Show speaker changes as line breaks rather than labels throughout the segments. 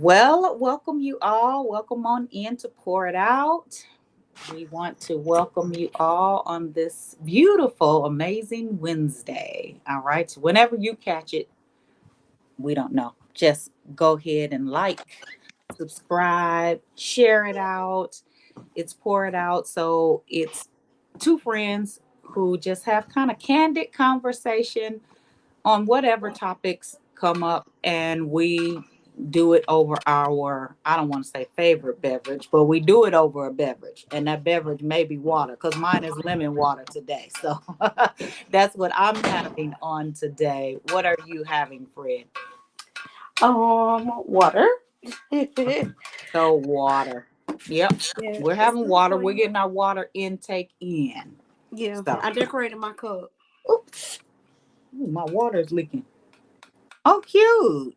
Well, welcome you all. Welcome on in to Pour It Out. We want to welcome you all on this beautiful, amazing Wednesday. All right. So whenever you catch it, we don't know. Just go ahead and like, subscribe, share it out. It's Pour It Out. So it's two friends who just have kind of candid conversation on whatever topics come up, and we do it over our, I don't want to say favorite beverage, but we do it over a beverage, and that beverage may be water because mine is lemon water today. So that's what I'm having on today. What are you having, Fred?
Water.
So water. Yep,
Yeah,
we're
it's
having
good
water.
for
We're
you.
getting our water intake in.
Yeah,
So
I decorated my cup.
oops. Ooh, my water is leaking. Oh, cute.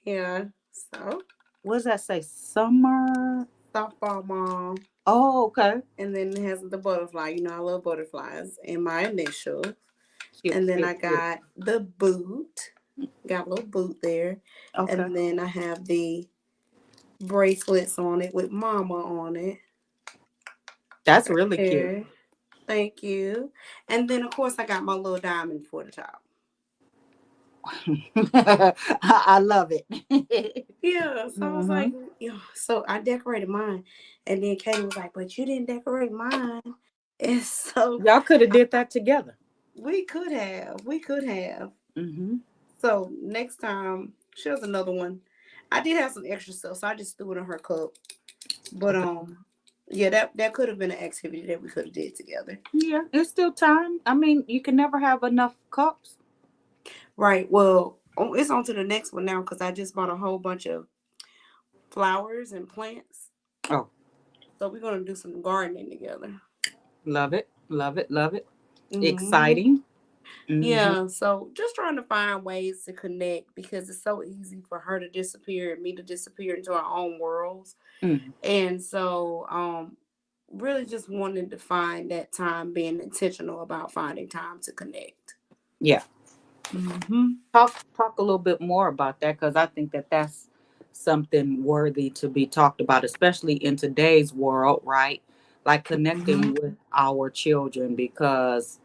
Yeah, so
What does that say? Summer.
softball mom,
Oh, okay.
and then it has the butterfly. You know, I love butterflies and my initials.
Cute,
And then
cute,
I
cute.
got the boot. Got a little boot there,
Okay.
and then I have the bracelets on it with mama on it.
That's
Right
really cute.
there. Thank you. And then of course I got my little diamond for the top.
I love it.
Yeah, so I was
Hmm.
like, yeah. So I decorated mine, and then Katie was like, "But you didn't decorate mine." And so
Y'all could have did that together.
we could have.
Hmm.
So next time, she has another one. I did have some extra stuff, so I just threw it in her cup. But
Okay.
yeah, that could have been an activity that we could have did together.
Yeah, it's still time. I mean, you can never have enough cups.
Right. Well, it's on to the next one now because I just bought a whole bunch of flowers and plants.
Oh,
So we're gonna do some gardening together.
love it. Love it. Love it.
Hmm.
Exciting. Hmm.
Yeah, so just trying to find ways to connect because it's so easy for her to disappear and me to disappear into our own worlds.
Hmm.
And so really just wanted to find that time being intentional about finding time to connect.
Yeah.
Hmm.
Talk a little bit more about that because I think that that's something worthy to be talked about, especially in today's world, right? Like
Hmm.
connecting with our children because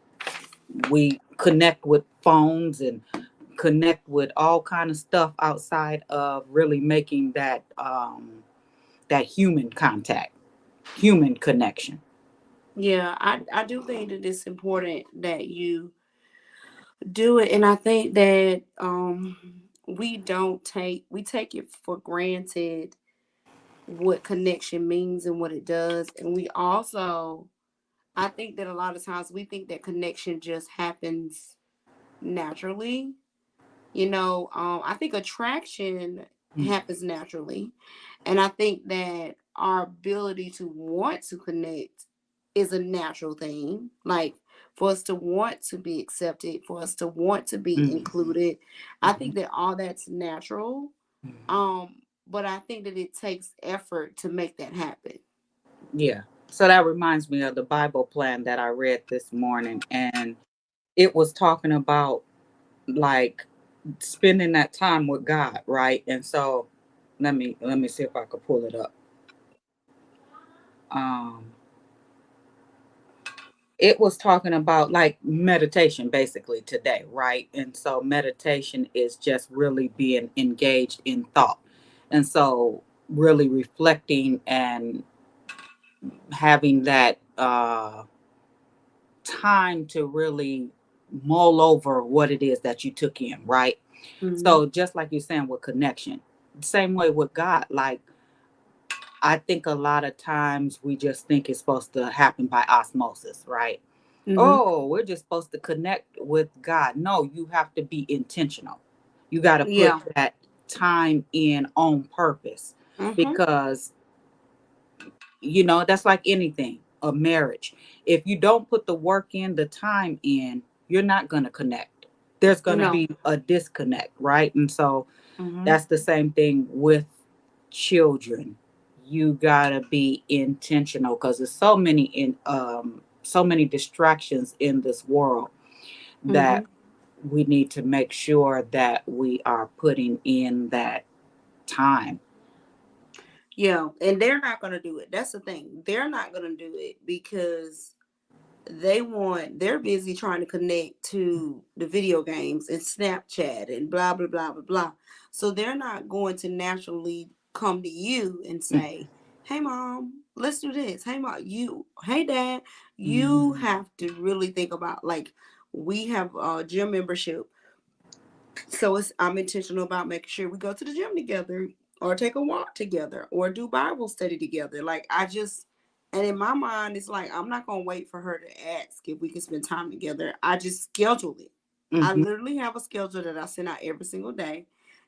we connect with phones and connect with all kind of stuff outside of really making that human contact, human connection.
Yeah, I do think that it's important that you do it, and I think that we take it for granted what connection means and what it does. And we also, I think that a lot of times we think that connection just happens naturally. I think attraction
Mm.
happens naturally. And I think that our ability to want to connect is a natural thing. Like for us to want to be accepted, for us to want to be
Mm.
included. I
Mhm.
think that all that's natural.
Mhm.
But I think that it takes effort to make that happen.
Yeah. So that reminds me of the Bible plan that I read this morning, and it was talking about like spending that time with God, right? And so let me see if I could pull it up. Um it was talking about like meditation basically today, right? And so meditation is just really being engaged in thought. And so really reflecting and having that time to really mull over what it is that you took in, right?
Hmm.
So just like you're saying with connection, same way with God, like I think a lot of times we just think it's supposed to happen by osmosis, right?
Hmm.
Oh, we're just supposed to connect with God. No, you have to be intentional. You got to put
Yeah.
that time in on purpose
Hmm.
because, that's like anything, a marriage. If you don't put the work in, the time in, you're not going to connect. There's going to
No.
be a disconnect, right? And so
Hmm.
that's the same thing with children. You got to be intentional because there's so many distractions in this world
Hmm.
that we need to make sure that we are putting in that time.
Yeah, and they're not going to do it. That's the thing. They're not going to do it because they're busy trying to connect to the video games and Snapchat and blah blah blah blah blah. So they're not going to naturally come to you and say, "Hey mom, let's do this. Hey mom, hey dad." You
Mm-hmm.
have to really think about, like, we have a gym membership, so I'm intentional about making sure we go to the gym together, or take a walk together, or do Bible study together. Like, and in my mind, it's like, I'm not gonna wait for her to ask if we can spend time together. I just schedule it. I
Mm-hmm.
literally have a schedule that I send out every single day,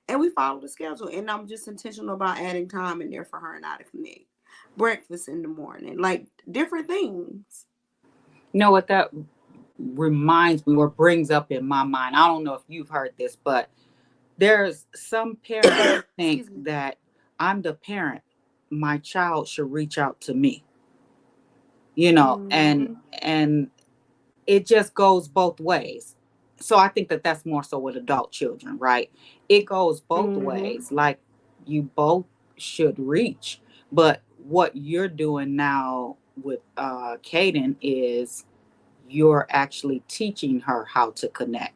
and we follow the schedule. And I'm just intentional about adding time in there for her and I to connect. Breakfast in the morning, like different things.
You know what that reminds me or brings up in my mind? I don't know if you've heard this, but there's some parents think
Excuse me.
that I'm the parent, my child should reach out to me, you know,
Mm-hmm.
and it just goes both ways. So I think that that's more so with adult children, right? It goes both
Mm-hmm.
ways. Like, you both should reach, but what you're doing now with Kaden is you're actually teaching her how to connect.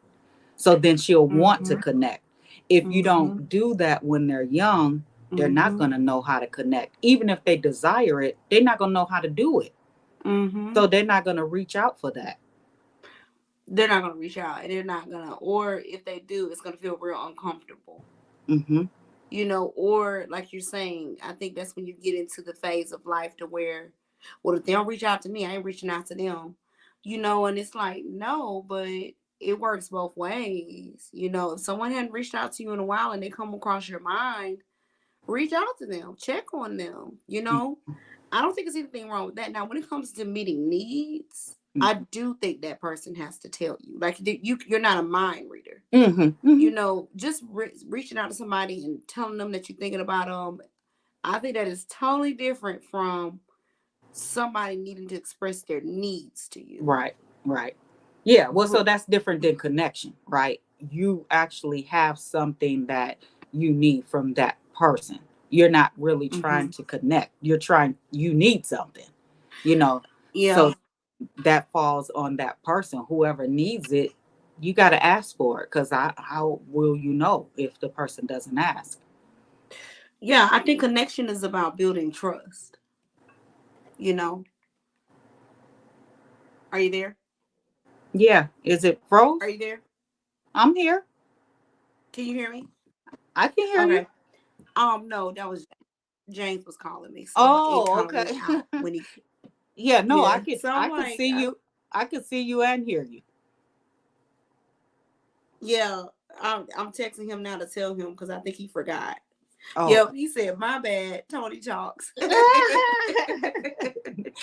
So then she'll want to
Mm-hmm.
connect. If you
Mm-hmm.
don't do that when they're young, they're not
Mm-hmm.
going to know how to connect. Even if they desire it, they're not going to know how to do it.
Mm-hmm.
So they're not going to reach out for that.
They're not gonna reach out, and they're not gonna, or if they do, it's gonna feel real uncomfortable.
Mm-hmm.
Or like you're saying, I think that's when you get into the phase of life to where, well, if they don't reach out to me, I ain't reaching out to them. And it's like, no, but it works both ways. If someone hadn't reached out to you in a while and they come across your mind, reach out to them, check on them. I don't think there's anything wrong with that. Now, when it comes to meeting needs, I do think that person has to tell you. Like, you're not a mind reader.
Mm-hmm. Mm-hmm.
Just reaching out to somebody and telling them that you're thinking about them. I think that is totally different from somebody needing to express their needs to you.
Right. Right. Yeah. Well, so
Br-
that's different than connection, right? You actually have something that you need from that person. You're not really trying
mhm.
to connect. You need something, you know.
Yeah,
So that falls on that person. Whoever needs it, you got to ask for it, because how will you know if the person doesn't ask?
yeah. I think connection is about building trust. You know, are you there?
Yeah. Is it
Are
froze?
you there?
I'm here.
Can you hear me?
I can hear you.
Okay. No, that was James was calling me, so it
Oh,
kind of went
okay.
out when he.
Yeah, no,
Yeah. So I'm
I could
like,
see you. I could see you and hear you.
yeah. I'm texting him now to tell him because I think he forgot.
Oh.
Yep, he said, "My bad, Tony talks."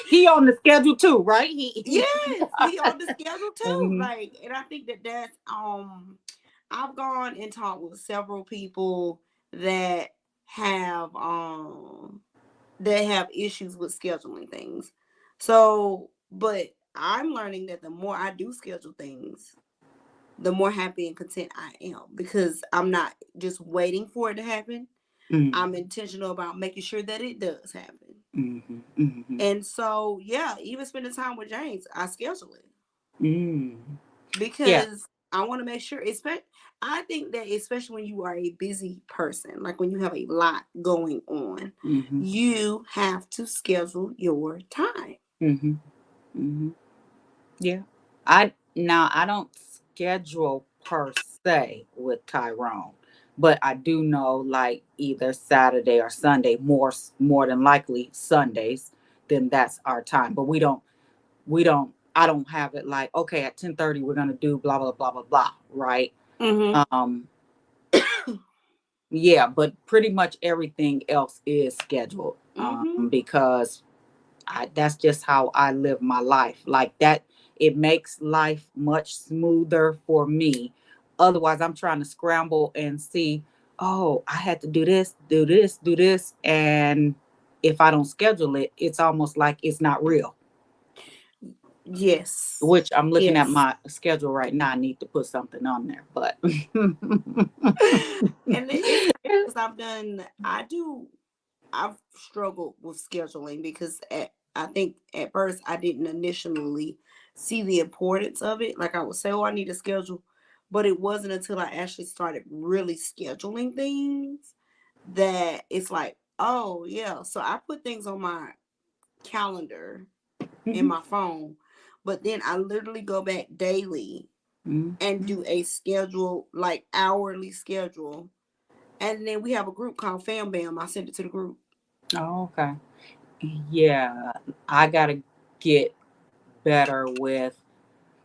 He on the schedule too, right?
Yes, he on the schedule too.
Mhm.
Like, and I think that that's I've gone and talked with several people that have um that have issues with scheduling things. So, but I'm learning that the more I do schedule things, the more happy and content I am, because I'm not just waiting for it to happen. I'm
Mhm.
intentional about making sure that it does happen.
Mhm. Mhm.
And so, yeah, even spending time with James, I schedule it
Mm. Yeah.
because I want to make sure. I think that especially when you are a busy person, like when you have a lot going on,
Mhm.
you have to schedule your time.
Mhm. Mhm. Yeah. I don't schedule per se with Tyrone, but I do know, like, either Saturday or Sunday, more than likely Sundays, then that's our time. But we don't I don't have it like, okay, at 10:30 we're gonna do blah blah blah blah blah, right?
Mm-hmm.
Um yeah, but pretty much everything else is scheduled,
Mm-hmm.
because that's just how I live my life. Like that, it makes life much smoother for me. Otherwise, I'm trying to scramble and see, oh, I had to do this, do this, do this. And if I don't schedule it, it's almost like it's not real,
Yes.
which I'm looking at
Yes.
my schedule right now. I need to put something on there, but
And it's crazy because I do. I've struggled with scheduling because I think at first I didn't initially see the importance of it. Like I would say, oh, I need a schedule, but it wasn't until I actually started really scheduling things that it's like, oh yeah. So I put things on my calendar in
Mm-hmm.
my phone, but then I literally go back daily and
Mm-hmm.
do a schedule, like hourly schedule. And then we have a group called Fam Bam. I send it to the group.
Oh, okay. Yeah, I gotta get better with.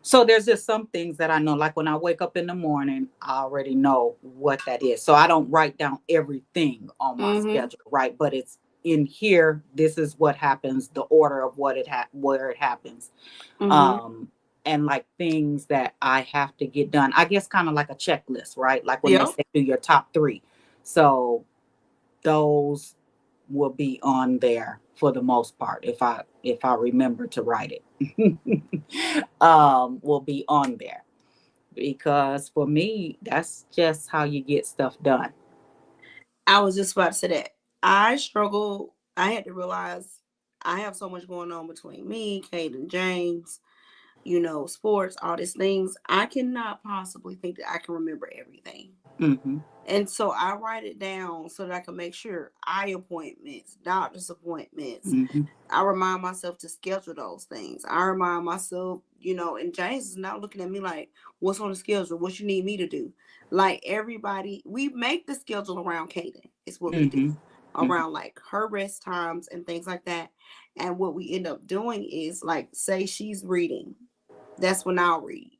So there's just some things that I know, like when I wake up in the morning, I already know what that is. So I don't write down everything on my
Mm-hmm.
schedule, right? But it's in here. This is what happens, the order of what where it happens,
Mm-hmm.
um, and like things that I have to get done. I guess kind of like a checklist, right? Like when they
Yep.
say do your top three. So those will be on there for the most part if I remember to write it. Will be on there because for me that's just how you get stuff done.
I was just about to say that. I struggle. I had to realize I have so much going on between me, Kate, and James, sports, all these things. I cannot possibly think that I can remember everything.
Mm-hmm.
And so I write it down so that I can make sure eye appointments, doctor's appointments.
Mm-hmm.
I remind myself to schedule those things. I remind myself, and James is now looking at me like, what's on the schedule? What you need me to do? Like everybody, we make the schedule around Kaden, is what we do.
Mm-hmm. Mm-hmm.
Around like her rest times and things like that. And what we end up doing is like, say she's reading, that's when I'll read,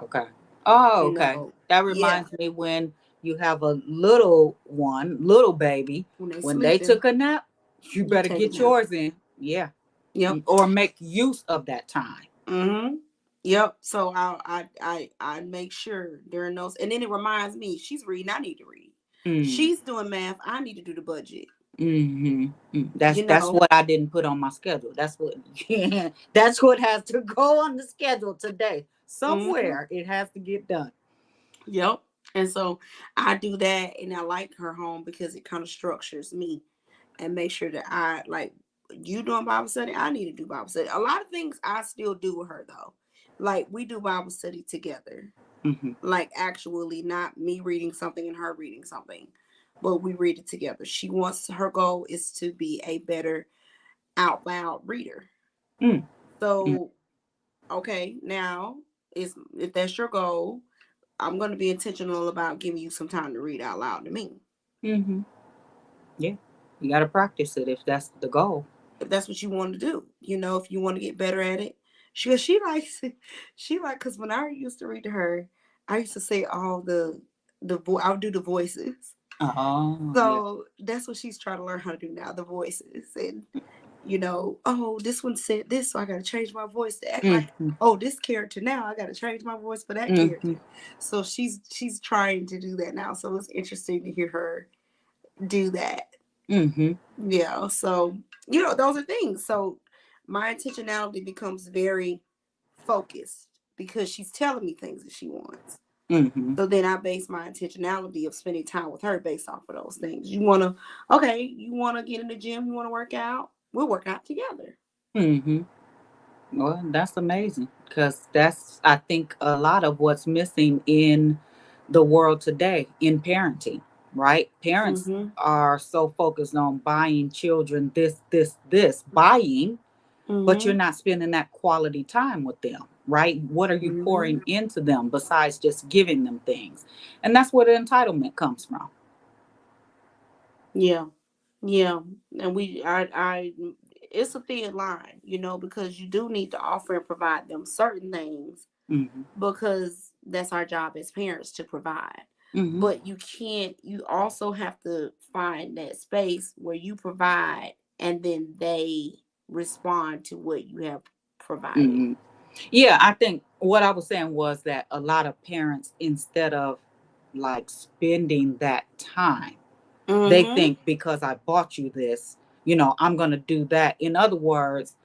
Okay. Oh,
you
okay.
know.
That
Yeah.
reminds me when you have a little one, little baby,
When they
when they
sleeping,
took a nap, you
you
better
take a
get
nap.
yours in. Yeah.
Yep.
Or make use of that time.
Mm-hmm. Yep. So I make sure during those, and then it reminds me she's reading. I need to read.
Mm.
She's doing math. I need to do the budget.
Mhm. That's
You
that's
know.
what I didn't put on my schedule. That's what yeah, that's what has to go on the schedule today.
Mm-hmm.
Somewhere it has to get done.
Yep. And so I do that, and I like her home because it kind of structures me and make sure that I like you doing Bible study. I need to do Bible study. A lot of things I still do with her though. Like we do Bible study together.
Mhm.
Like actually not me reading something and her reading something, but we read it together. Her goal is to be a better out loud reader.
Mm. Mm.
So okay, now is if that's your goal, I'm going to be intentional about giving you some time to read out loud to me.
Mhm. Yeah. You got to practice it if that's the goal.
If that's what you want to do, if you want to get better at it. She likes it. She like because when I used to read to her, I used to say all I would do the voices.
Oh, yeah.
So that's what she's trying to learn how to do now, the voices. And, oh, this one said this, so I got to change my voice to act like,
Mhm.
oh, this character now, I got to change my voice for that
Mhm.
character. So she's trying to do that now. So it's interesting to hear her do that.
Mhm.
Yeah. So, those are things. So my intentionality becomes very focused because she's telling me things that she wants.
Mhm.
So then I base my intentionality of spending time with her based off of those things. You wanna get in the gym, you wanna work out, we'll work out together.
Mhm. Well, that's amazing because that's I think a lot of what's missing in the world today in parenting, right? Parents
Mm-hmm.
are so focused on buying children this, buying, but you're
Mm-hmm.
not spending that quality time with them, right? What are you
Mm-hmm.
pouring into them besides just giving them things? And that's where the entitlement comes from.
Yeah. Yeah. And it's a thin line, because you do need to offer and provide them certain things
Hmm.
because that's our job as parents to provide.
Hmm.
But you also have to find that space where you provide and then they respond to what you have provided.
Hmm. Yeah, I think what I was saying was that a lot of parents, instead of like spending that time, they
Mm-hmm.
think because I bought you this, I'm going to do that. In other words,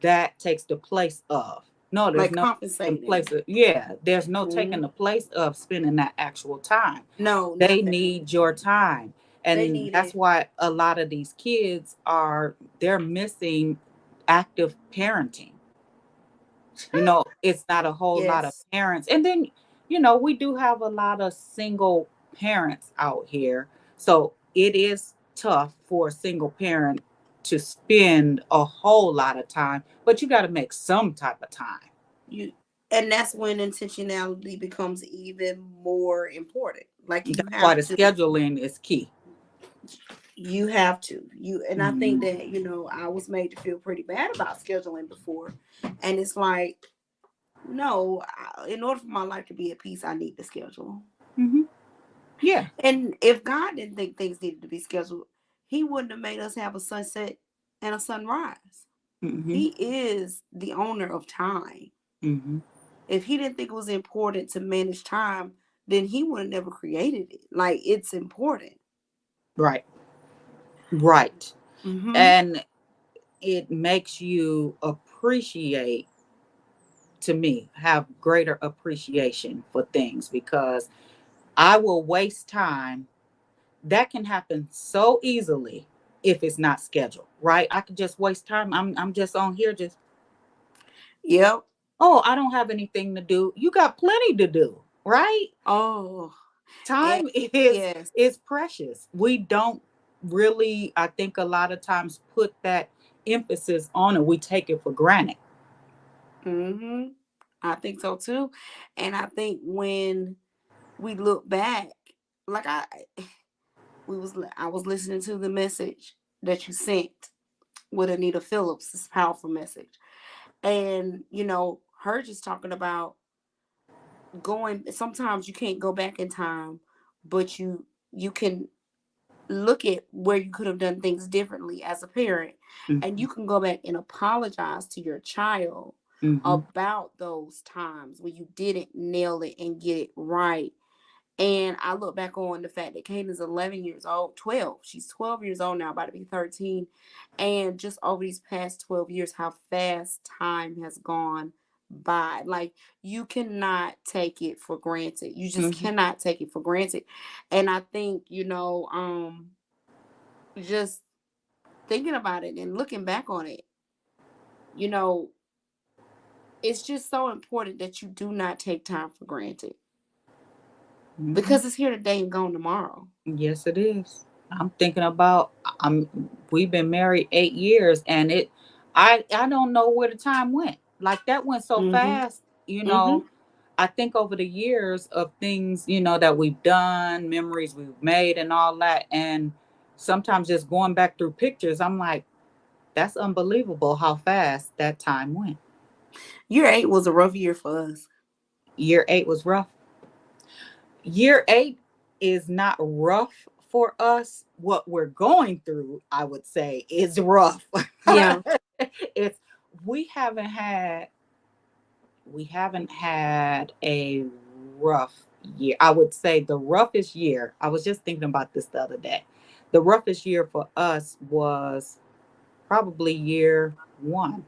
that takes the place of. No, there's
Like
no in
compensating.
place of, yeah, there's no
Mm-hmm.
taking the place of spending that actual time.
No,
They
not that.
need your time.
They
And
need
that's
it.
why a lot of these kids are, they're missing active parenting. It's not a whole lot of
Yes.
parents. And then, we do have a lot of single parents out here. So it is tough for a single parent to spend a whole lot of time, but you got to make some type of time.
You and that's when intentionality becomes even more important. Like
That's why the scheduling is key.
you have to. And I think
Mhm.
that, I was made to feel pretty bad about scheduling before. And it's like, no, in order for my life to be at peace, I need to schedule.
Mhm. Yeah.
And if God didn't think things needed to be scheduled, he wouldn't have made us have a sunset and a sunrise.
Mhm.
He is the owner of time.
Mhm.
If he didn't think it was important to manage time, then he would have never created it. Like, it's important.
Right. Right.
Mm-hmm.
And it makes you appreciate, to me, have greater appreciation for things, because I will waste time that can happen so easily if it's not scheduled, right? I could just waste time. I'm just on here just,
Yep.
oh, I don't have anything to do. You got plenty to do, right?
Oh, and
Time is
yes.
is precious. We don't really, I think, a lot of times put that emphasis on it. We take it for granted.
Mm-hmm. I think so too. And I think when we look back, like I was listening to the message that you sent with Anita Phillips, this powerful message. And, her just talking about going, sometimes you can't go back in time, but you can look at where you could have done things differently as a parent, and
Mm-hmm.
you can go back and apologize to your child
Mm-hmm.
about those times when you didn't nail it and get it right. And I look back on the fact that Kayden's 11 years old, 12. She's 12 years old now, about to be 13. And just over these past 12 years, how fast time has gone by. Like, you cannot take it for granted. You just
Mm-hmm.
cannot take it for granted. And I think, just thinking about it and looking back on it, you know, it's just so important that you do not take time for granted,
Mm-hmm.
because it's here today and gone tomorrow.
Yes, it is. I'm thinking about, we've been married 8 years, and I don't know where the time went. Like, that went so
Mm-hmm.
fast, you
Mm-hmm.
know. I think over the years of things, that we've done, memories we've made and all that. And sometimes just going back through pictures, I'm like, that's unbelievable how fast that time went.
Year 8 was a rough year for us.
Year 8 was rough. Year 8 is not rough for us. What we're going through, I would say, is rough.
Yeah.
it's we haven't had we haven't had a rough year. I would say the roughest year. I was just thinking about this the other day. The roughest year for us was probably year 1,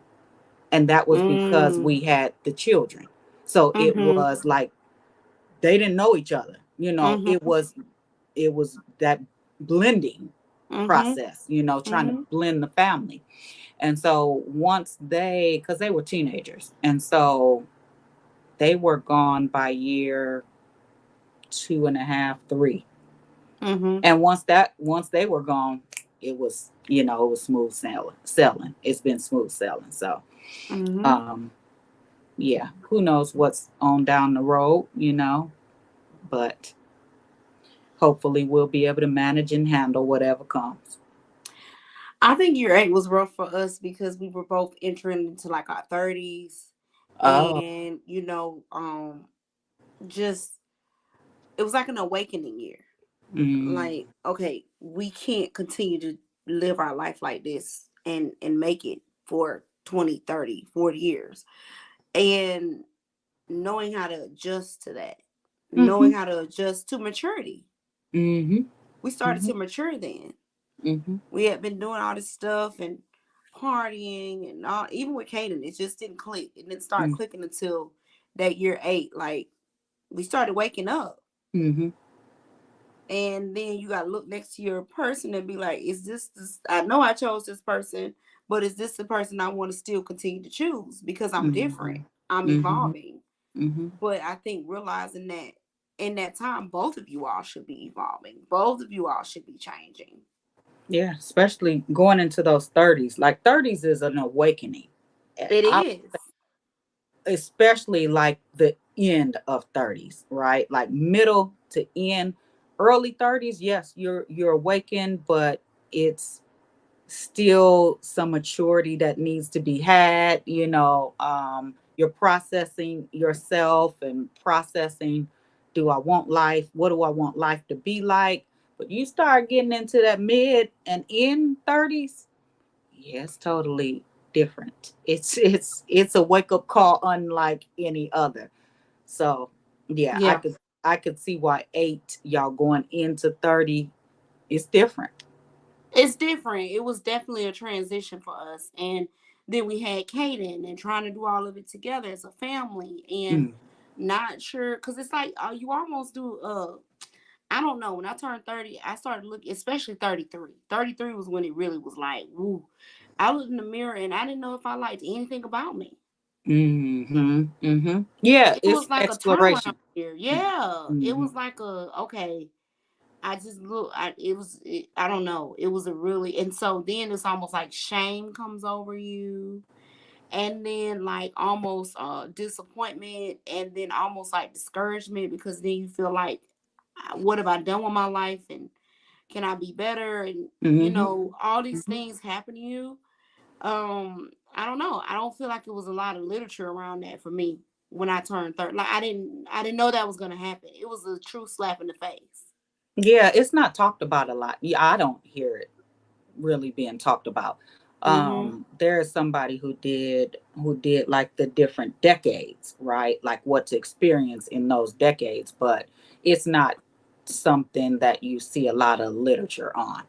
and that was because
Mm.
we had the children. So it
Mm-hmm.
was like they didn't know each other. It
Mm-hmm.
was that blending
Mm-hmm.
process, trying to
Mm-hmm.
blend the family. And so once because they were teenagers, and so they were gone by year two and a half, 3.
Mm-hmm.
And once they were gone, it was smooth selling. It's been smooth selling. So,
Mm-hmm.
um, yeah, who knows what's on down the road, but hopefully we'll be able to manage and handle whatever comes.
I think year 8 was rough for us because we were both entering into like our 30s.
Oh.
And, just it was like an awakening year.
Mm,
Like, okay, we can't continue to live our life like this and make it for 20, 30, 40 years. And knowing how to adjust to that, knowing
mhm,
how to adjust to maturity.
mhm,
We started
mhm,
to mature then.
mhm,
We had been doing all this stuff and partying and all, even with Kaden, it just didn't click. It didn't start
mm,
clicking until that year 8. Like, we started waking up.
mhm.
And then you gotta look next to your person and be like, is this I know I chose this person, but is this the person I want to still continue to choose? Because I'm different.
Mhm.
I'm
Mhm.
evolving.
Mhm.
But I think realizing that in that time, both of you all should be evolving. Both of you all should be changing.
Yeah, especially going into those 30s. Like 30s is an awakening.
It
I,
is.
especially like the end of 30s, right? Like middle to end, early 30s, yes, you're awakened, but it's still some maturity that needs to be had. You're processing yourself and processing, do I want life, what do I want life to be like? But you start getting into that mid and end 30s, yeah, it's totally different. It's a wake-up call unlike any other. So yeah, i
Yeah.
could i could see why eight, y'all going into 30, is different.
It's different. It was definitely a transition for us. And then we had Kaden and trying to do all of it together as a family and
Mm.
not sure because it's like you almost do I don't know. When I turned 30, I started looking, especially 33. 33 was when it really was like, woo. I looked in the mirror and I didn't know if I liked anything about me.
Mm-hmm. Mm-hmm. Yeah,
It
it's
was like a turnaround
exploration.
here. Yeah. It
Mm-hmm.
was like okay. I just look. I don't know. It was a really, and so then it's almost like shame comes over you, and then like almost disappointment, and then almost like discouragement because then you feel like, what have I done with my life, and can I be better, and
Mm-hmm.
all these things happen to you. I don't know. I don't feel like it was a lot of literature around that for me when I turned 30. Like I didn't know that was gonna happen. It was a true slap in the face.
Yeah, it's not talked about a lot. Yeah, I don't hear it really being talked about.
Mm-hmm.
There is somebody who did like the different decades, right? Like what to experience in those decades, but it's not something that you see a lot of literature on.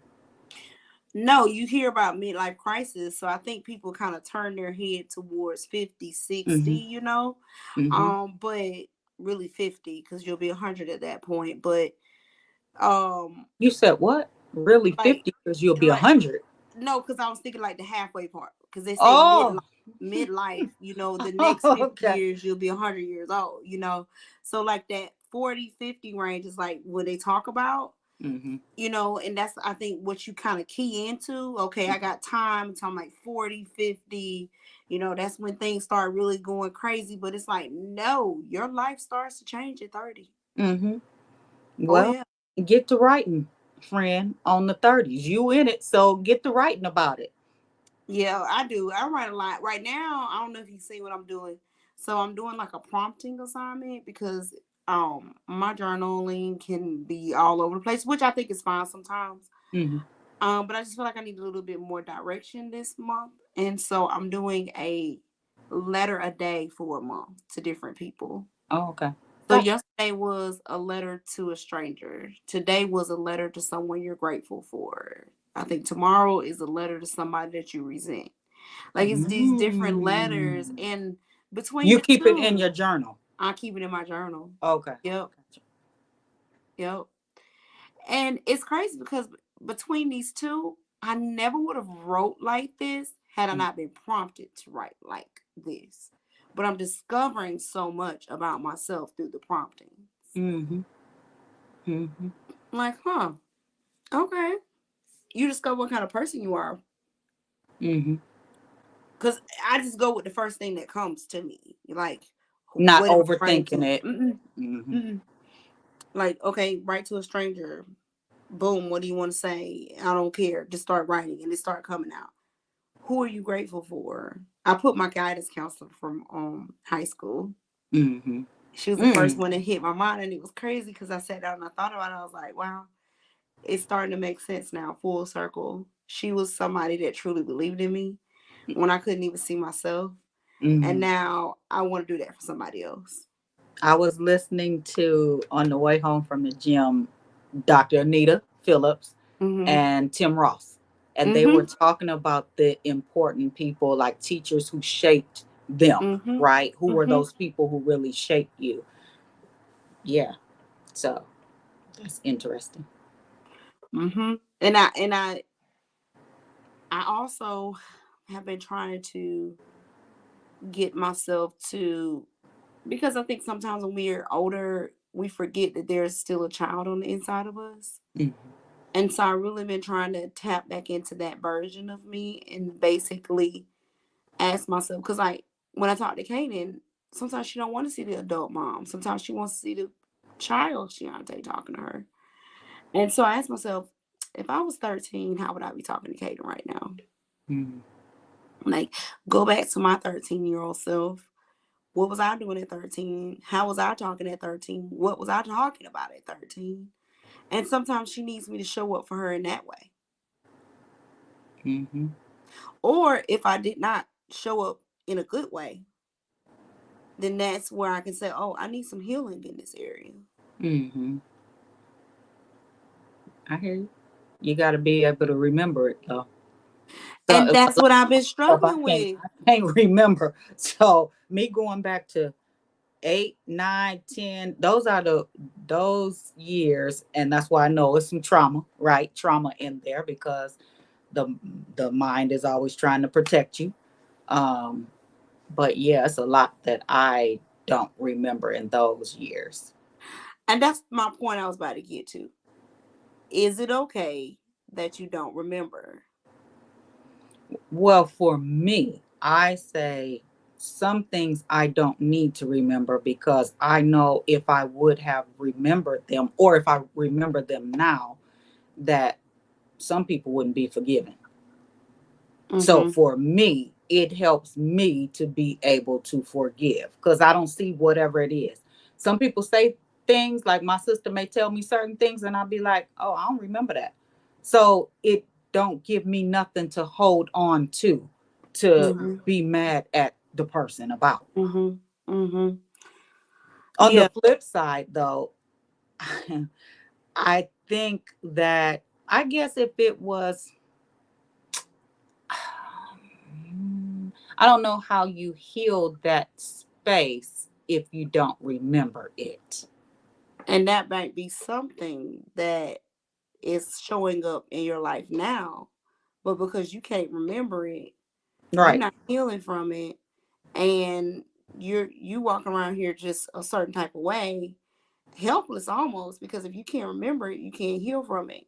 No, you hear about midlife crisis, so I think people kind of turn their head towards 50, 60.
Mm-hmm. Mm-hmm.
But really 50 cuz you'll be 100 at that point, but um
You said what? Really
like
50 because you'll be
like
100.
no, cuz I was thinking like the halfway part cuz they say
Oh,
midlife, the next 50
okay.
years you'll be 100 years old. So like that 40, 50 range is like what they talk about.
Mm-hmm.
And that's I think what you kind of key into. Okay, I got time until I'm like 40, 50. That's when things start really going crazy. But it's like, no, your life starts to change at 30.
Mm-hmm.
Oh
Well,
yeah.
get to writing, friend, on the 30s. You in it, so get to writing about it.
Yeah, I do. I write a lot. Right now, I don't know if you see what I'm doing. So I'm doing like a prompting assignment because my journaling can be all over the place, which I think is fine sometimes.
Mm-hmm.
But I just feel like I need a little bit more direction this month. And so I'm doing a letter a day for a month to different people.
Oh, okay.
So
Gotcha.
yesterday was a letter to a stranger. Today was a letter to someone you're grateful for. I think tomorrow is a letter to somebody that you resent. Like it's these different letters,
Mm.
and between
You
the
keep it in
two,
your journal.
I keep it in my journal.
Okay.
Yep,
Gotcha.
yep. And it's crazy because between these two, I never would have wrote like this had I not been prompted to write like this. But I'm discovering so much about myself through the promptings.
Mm-hmm. Mm-hmm.
Like, huh, okay. You discover what kind of person you are.
Mm-hmm.
Because I just go with the first thing that comes to me. Like,
Not
what am I writing
overthinking
to?
it.
Mm-mm,
Mm-hmm.
mm-mm. Like, okay, write to a stranger. Boom, what do you want to say? I don't care. Just start writing and it start coming out. Who are you grateful for? I put my guidance counselor from high school.
Mm-hmm.
She was the first
Mm.
one that hit my mind, and it was crazy because I sat down and I thought about it. I was like, wow, it's starting to make sense now, full circle. She was somebody that truly believed in me when I couldn't even see myself. And
Mm-hmm.
now I want to do that for somebody else.
I was listening to, on the way home from the gym, Dr. Anita Phillips
Mm-hmm.
and Tim Ross. And they were
Mm-hmm.
talking about the important people, like teachers who shaped them,
Mm-hmm.
right? Who were
Mm-hmm.
those people who really shaped you? Yeah. So That's interesting.
Mm-hmm. And I also have been trying to get myself to, because I think sometimes when we're older, we forget that there's still a child on the inside of us.
Mm.
And so I really been trying to tap back into that version of me and basically ask myself, because like when I talk to Kaden, sometimes she don't want to see the adult mom. Sometimes she wants to see the child Shiante talking to her. And so I asked myself, if I was 13, how would I be talking to Kaden right now?
Mm.
Like, go back to my 13-year-old self. What was I doing at 13? How was I talking at 13? What was I talking about at 13? And sometimes she needs me to show up for her in that way.
Mm-hmm.
Or if I did not show up in a good way, then that's where I can say, oh, I need some healing in this area.
Mm-hmm. I hear you. You got to be able to remember it though. So
And
a
that's
lot
what I've been
of stuff
struggling with.
I can't remember. So me going back to 8, 9, 10, those years, and that's why I know it's some trauma, right? Trauma in there because the the mind is always trying to protect you. Um, but yeah, it's a lot that I don't remember in those years.
And that's my point I was about to get to. Is it okay that you don't remember?
Well, for me, I say some things I don't need to remember because I know if I would have remembered them or if I remember them now, that some people wouldn't be forgiven. So
Mm-hmm.
for me, it helps me to be able to forgive because I don't see whatever it is. Some people say things like my sister may tell me certain things and I'll be like, oh, I don't remember that. So it don't give me nothing to hold on to
Mm-hmm.
be mad at the person about.
Mm-hmm. Mm-hmm.
On the
Yeah.
flip side though, I think that I guess if it was I don't know how you heal that space if you don't remember it.
And that might be something that is showing up in your life now, but because you can't remember it, you're
Right.
not healing from it, and you walk around here just a certain type of way, helpless almost, because if you can't remember it, you can't heal from it.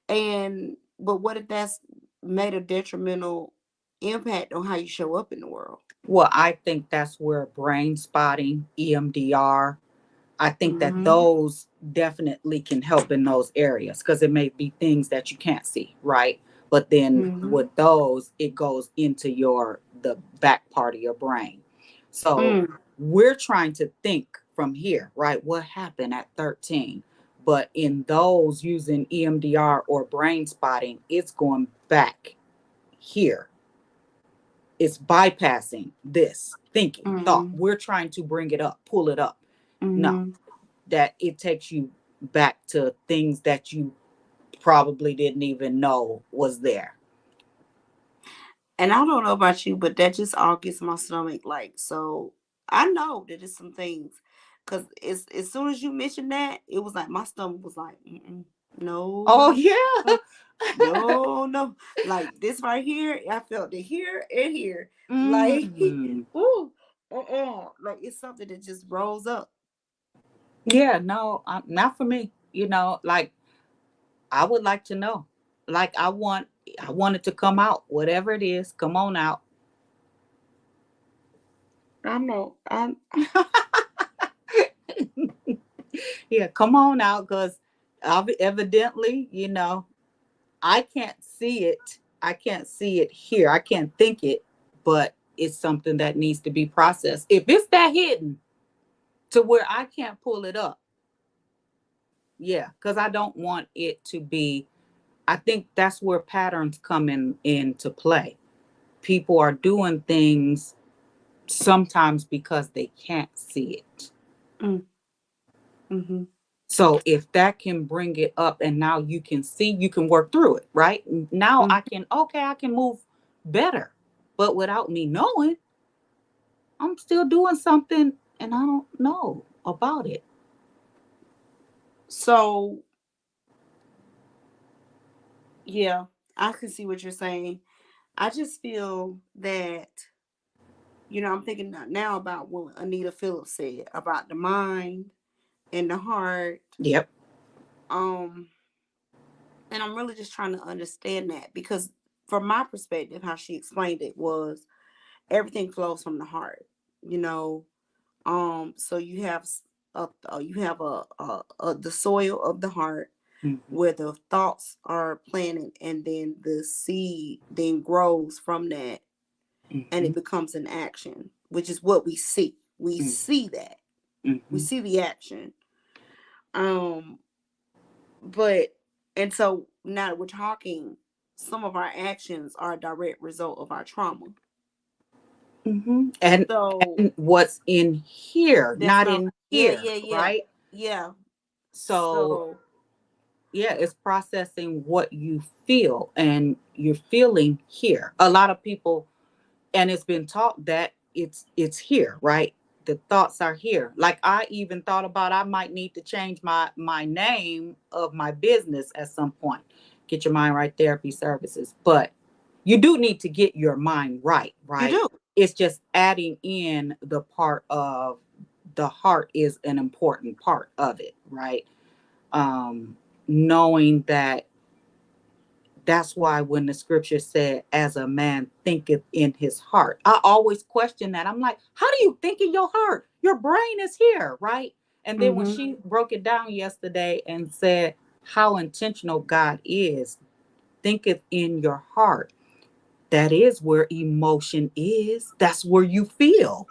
And but what if that's made a detrimental impact on how you show up in the world?
Well, I think that's where brain spotting, EMDR, I think that
Mm-hmm.
those definitely can help in those areas because it may be things that you can't see, right? But then
Mm-hmm.
with those, it goes into the back part of your brain. So
Mm.
we're trying to think from here, right? What happened at 13? But in those using EMDR or brain spotting, it's going back here. It's bypassing this thinking, thought.
Mm-hmm.
We're trying to bring it up, pull it up. No,
Mm-hmm.
that it takes you back to things that you probably didn't even know was there.
And I don't know about you, but that just all gets my stomach like so. I know that it's some things, because as soon as you mentioned that, it was like my stomach was like, mm-mm, no,
Oh
no,
yeah.
no, no, no. Like this right here, I felt it here and here. Like,
Mm.
ooh, like it's something that just rolls up.
Yeah, no, not for me. Like I would like to know. Like I want it to come out. Whatever it is, come on out.
I know.
Yeah, come on out because evidently, I can't see it. I can't see it here. I can't think it, but it's something that needs to be processed. If it's that hidden to where I can't pull it up, yeah, because I don't want it to be. I think that's where patterns come into play. People are doing things sometimes because they can't see it.
Mm, mm-hmm,
So if that can bring it up and now you can see, you can work through it, right? Now
mm.
I can move better. But without me knowing, I'm still doing something and I don't know about it.
So Yeah, I can see what you're saying. I just feel that, I'm thinking now about what Anita Phillips said about the mind and the heart.
Yep.
Um, and I'm really just trying to understand that because from my perspective, how she explained it was everything flows from the heart, you know. So you have the soil of the heart
Mm-hmm.
where the thoughts are planted, and then the seed then grows from that, and
Mm-hmm.
it becomes an action, which is what we see. We see that. We
Mm-hmm.
see the action. Um, but and so now that we're talking, some of our actions are a direct result of our trauma.
Mm-hmm.
So
And what's in here,
that's
not
what I'm.
in
Yeah,
here,
yeah, yeah,
right?
yeah.
So
So
yeah, it's processing what you feel, and you're feeling here. A lot of people, and it's been taught that it's here, right? The thoughts are here. Like I even thought about I might need to change my name of my business at some point. Get your mind right therapy services. But you do need to get your mind right,
you
right?
do.
It's just adding in the part of the heart is an important part of it, right? Knowing that that's why when the scripture said, as a man thinketh in his heart, I always question that. I'm like, how do you think in your heart? Your brain is here, right? And then when
Mm-hmm.
she broke it down yesterday and said how intentional God is, thinketh in your heart, that is where emotion is. That's where you feel.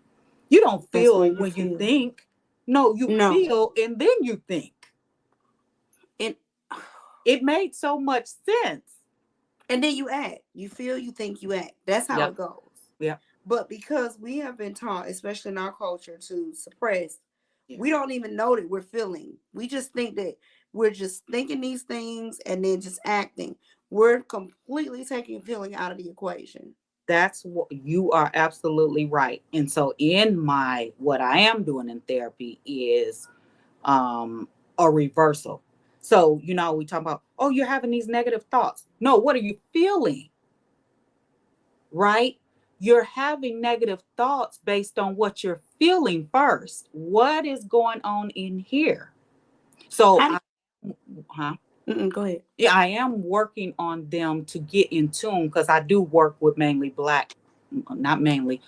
You don't
That's where
feel
you
when you
feel.
think. No, you
No,
feel and then you think.
and
It made so much sense.
and then you act. You feel, you think, you act. That's how it
Yep.
goes.
Yep.
But because we have been taught, especially in our culture, to suppress,
Yeah.
we don't even know that we're feeling. We just think that we're just thinking these things and then just acting. We're completely taking feeling out of the equation.
That's what you are absolutely right. And so in my what I am doing in therapy is um a reversal. So, we talk about, oh, you're having these negative thoughts. No, what are you feeling? Right? You're having negative thoughts based on what you're feeling first. What is going on in here? So
How do
I huh?
go ahead.
Yeah, I am working on them to get in tune because I do work with mainly black, not mainly.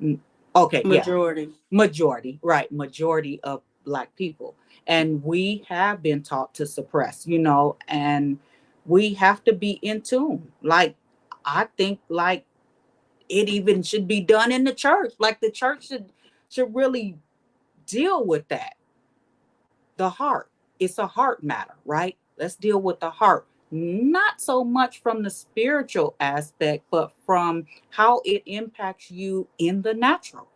mm, Okay, yeah,
Majority.
majority, right? Majority of black people. And we have been taught to suppress, and we have to be in tune. Like, I think, like, it even should be done in the church. Like, the church should really deal with that. The heart. It's a heart matter, right? Let's deal with the heart. Not so much from the spiritual aspect, but from how it impacts you in the natural.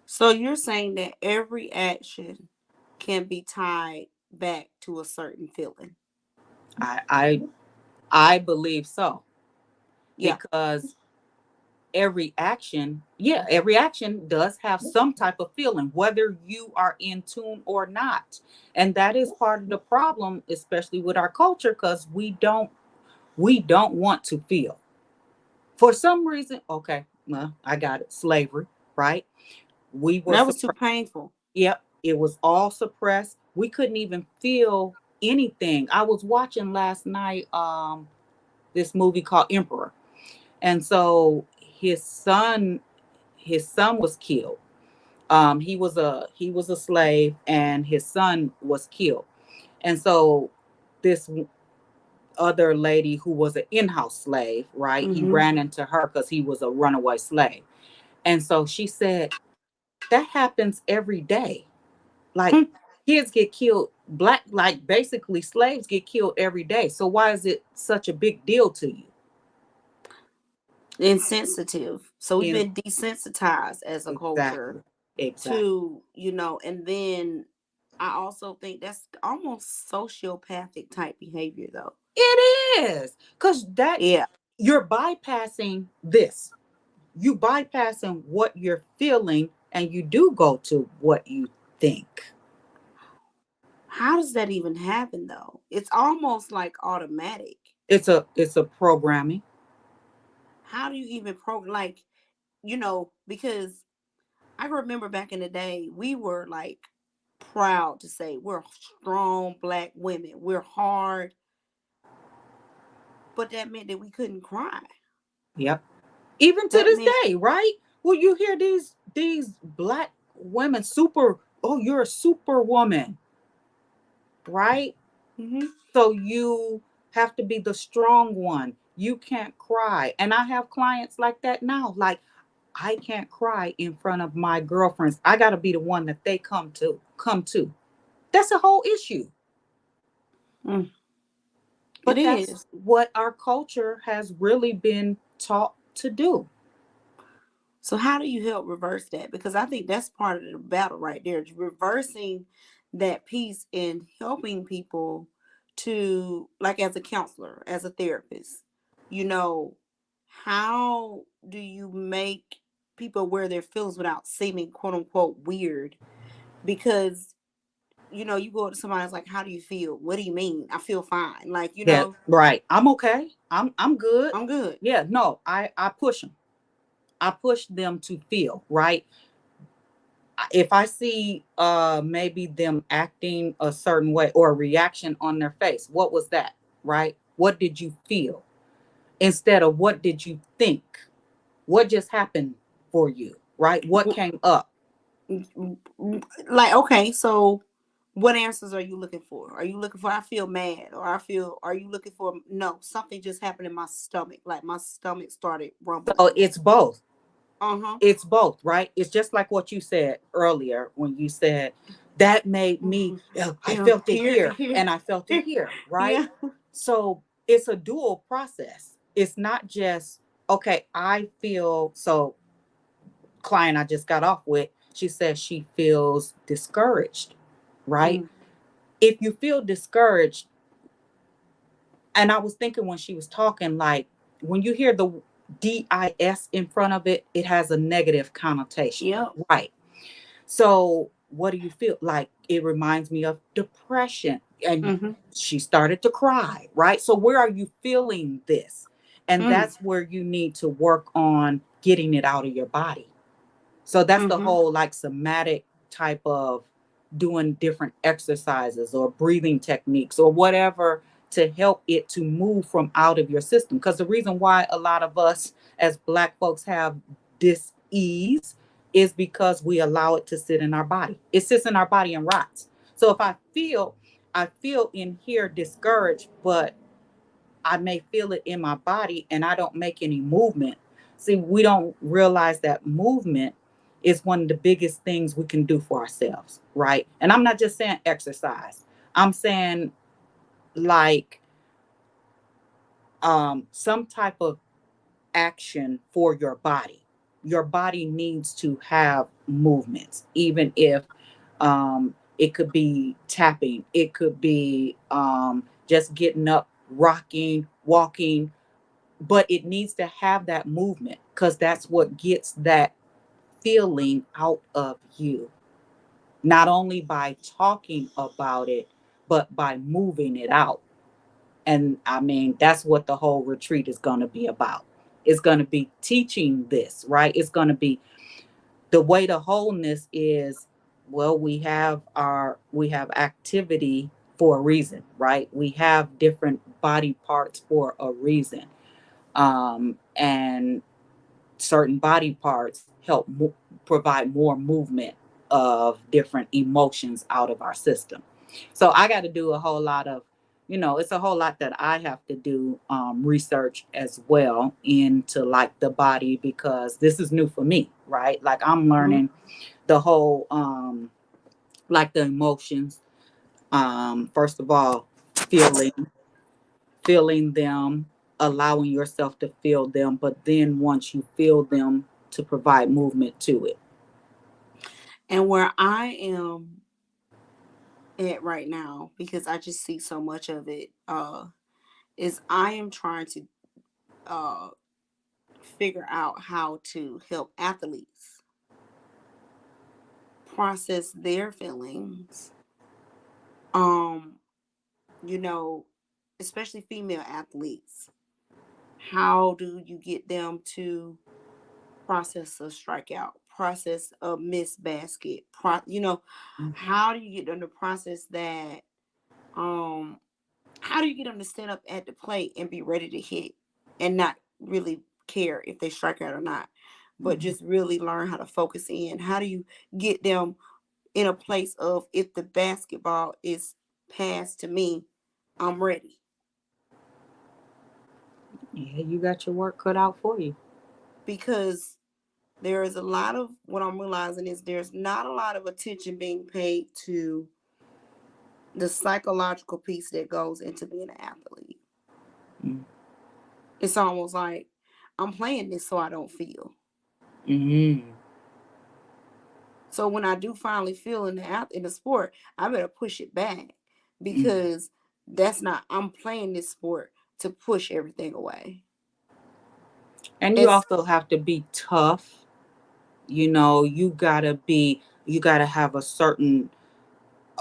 So you're saying that every action can be tied back to a certain feeling.
I I I believe so,
Yeah.
because every action does have some type of feeling, whether you are in tune or not. And that is part of the problem, especially with our culture, because we don't want to feel. For some reason, okay, well, I got it. Slavery, right? We were
That was too
suppressed.
painful.
Yep, it was all suppressed. We couldn't even feel anything. I was watching last night this movie called Emperor. And so his son was killed. He was a slave, and his son was killed. And so this other lady who was an in-house slave, right? He
Mm-hmm.
ran into her because he was a runaway slave. And so she said, that happens every day. Like, kids get killed, black, like, basically slaves get killed every day. So why is it such a big deal to you?
Insensitive. So we've
In
been desensitized as a culture
Exactly. Exactly.
to, and then I also think that's almost sociopathic type behavior though.
It is. Because that
Yeah.
you're bypassing this. You bypassing what you're feeling, and you do go to what you think.
How does that even happen though? It's almost like automatic.
It's a programming.
How do you even program, like, because I remember back in the day, we were like proud to say we're strong Black women. We're hard, but that meant that we couldn't cry.
Yep. Even to
That
this
meant,
day, right? Well, you hear these black women super, oh, you're a superwoman, right?
hmm
So you have to be the strong one. You can't cry. And I have clients like that now. Like, I can't cry in front of my girlfriends. I got to be the one that they come to. That's a whole issue.
it
But that's
is.
what our culture has really been taught to do.
So how do you help reverse that? Because I think that's part of the battle right there, reversing that piece and helping people to, like, as a counselor, as a therapist, you know, how do you make people aware of their feelings without seeming quote unquote weird? Because you go up to somebody, it's like, how do you feel? What do you mean? I feel fine. Like,
That right. I'm okay. I'm good.
I'm good.
Yeah, no, I push them. I push them to feel, right? If I see maybe them acting a certain way or a reaction on their face, what was that, right? What did you feel? Instead of what did you think? What just happened for you, right? What came up?
Like, okay, so what answers are you looking for? Are you looking for I feel mad, or are you looking for no, something just happened in my stomach, like my stomach started
So
rumbling?
it's both.
Uh-huh.
It's both, right? It's just like what you said earlier when you said that made me, I
Yeah,
felt it
here,
here
here.
and I felt it here, right?
Yeah.
So it's a dual process. It's not just, okay, I feel so. Client I just got off with, she says she feels discouraged, right?
Mm,
If you feel discouraged, and I was thinking when she was talking, like when you hear the DIS in front of it, it has a negative connotation,
yep.
right? So, what do you feel like? It reminds me of depression. And
Mm-hmm.
she started to cry, right? So, where are you feeling this? And
Mm,
that's where you need to work on getting it out of your body. So that's the
mm-hmm.
whole like somatic type of doing different exercises or breathing techniques or whatever to help it to move from out of your system. Because the reason why a lot of us as Black folks have dis ease is because we allow it to sit in our body. It sits in our body and rots. So if I feel in here discouraged, but I may feel it in my body and I don't make any movement. See, we don't realize that movement is one of the biggest things we can do for ourselves, right? And I'm not just saying exercise. I'm saying like some type of action for your body. Your body needs to have movements, even if it could be tapping, it could be just getting up, rocking, walking, but it needs to have that movement because that's what gets that feeling out of you. Not only by talking about it, but by moving it out. And I mean, that's what the whole retreat is going to be about. It's going to be teaching this, right? It's going to be the way to wholeness is, well, we have activity for a reason, right? We have different body parts for a reason. And certain body parts help provide more movement of different emotions out of our system. So I got to do a whole lot of, it's a whole lot that I have to do research as well into like the body because this is new for me, right? Like I'm
Mm-hmm.
learning the whole, like the emotions. First of all, feeling feeling them, allowing yourself to feel them, but then once you feel them, to provide movement to it.
And where I am at right now, because I just see so much of it, is I am trying to uh figure out how to help athletes process their feelings Um, you know, especially female athletes, how do you get them to process a strikeout, process a missed basket, how do you get them to process that? Um, how do you get them to stand up at the plate and be ready to hit and not really care if they strike out or not, but
Mhm.
just really learn how to focus in? How do you get them in a place of, if the basketball is passed to me, I'm ready?
Yeah, you got your work cut out for you.
Because there is a lot of, what I'm realizing is there's not a lot of attention being paid to the psychological piece that goes into being an athlete.
Mm.
It's almost like I'm playing this so I don't feel.
Mm.
So when I do finally feel in the sport, I better push it back,
Mm.
because that's not, I'm playing this sport to push everything away.
And you
It's
also have to be tough. You gotta have a certain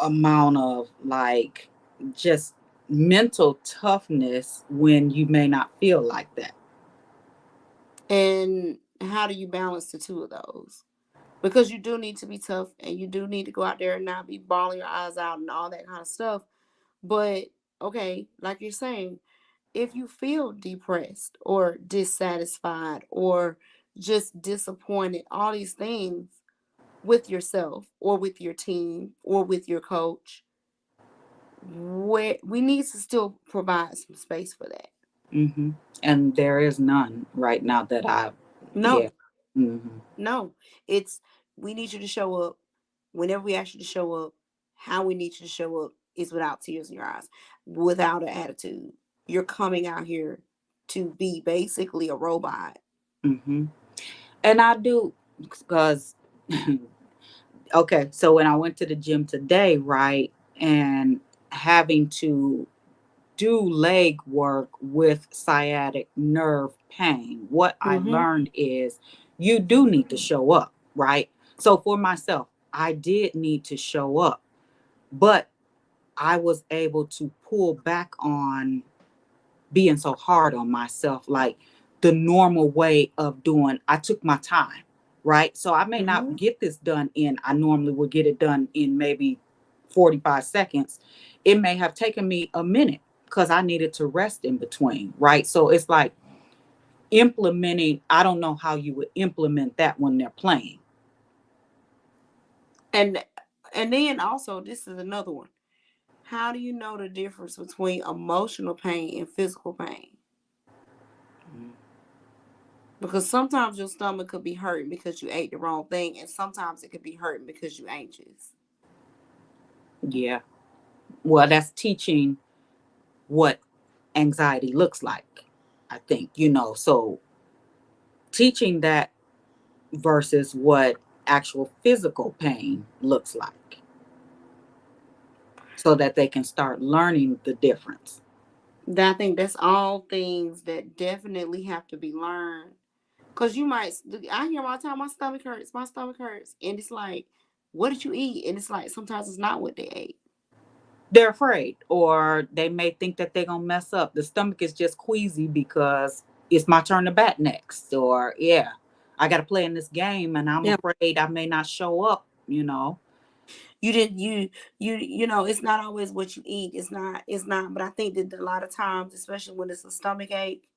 amount of like just mental toughness when you may not feel like that.
and how do you balance the two of those? Because you do need to be tough, and you do need to go out there and not be bawling your eyes out and all that kind of stuff. But okay, like you're saying, if you feel depressed or dissatisfied or just disappointed, all these things with yourself or with your team or with your coach, where we need to still provide some space for that.
Hmm. And there is none right now that I, yeah.
No,
Hmm.
no. It's, we need you to show up whenever we ask you to show up. How we need you to show up is without tears in your eyes, without an attitude. You're coming out here to be basically a robot.
Hmm. And I do, because okay, so when I went to the gym today, right, and having to do leg work with sciatic nerve pain, what I
Mm-hmm.
learned is you do need to show up, right? So for myself, I did need to show up, but I was able to pull back on being so hard on myself, like the normal way of doing. I took my time, right? So I may not
Mm-hmm.
get this done I normally would get it done in maybe 45 seconds. It may have taken me a minute because I needed to rest in between, right? So it's like implementing, I don't know how you would implement that when they're playing.
And and then also, this is another one. How do you know the difference between emotional pain and physical pain? Because sometimes your stomach could be hurting because you ate the wrong thing, and sometimes it could be hurting because you're anxious.
Yeah. Well, that's teaching what anxiety looks like, I think, so teaching that versus what actual physical pain looks like so that they can start learning the difference.
I think that's all things that definitely have to be learned. Cause you might, I hear all the time, my stomach hurts, and it's like, what did you eat? And it's like sometimes it's not what they ate.
They're afraid, or they may think that they're going to mess up. The stomach is just queasy because it's my turn to bat next, or yeah, I got to play in this game and I'm
Yeah,
afraid I may not show up.
you didn't you know, it's not always what you eat. It's not. But I think that a lot of times, especially when it's a stomach ache,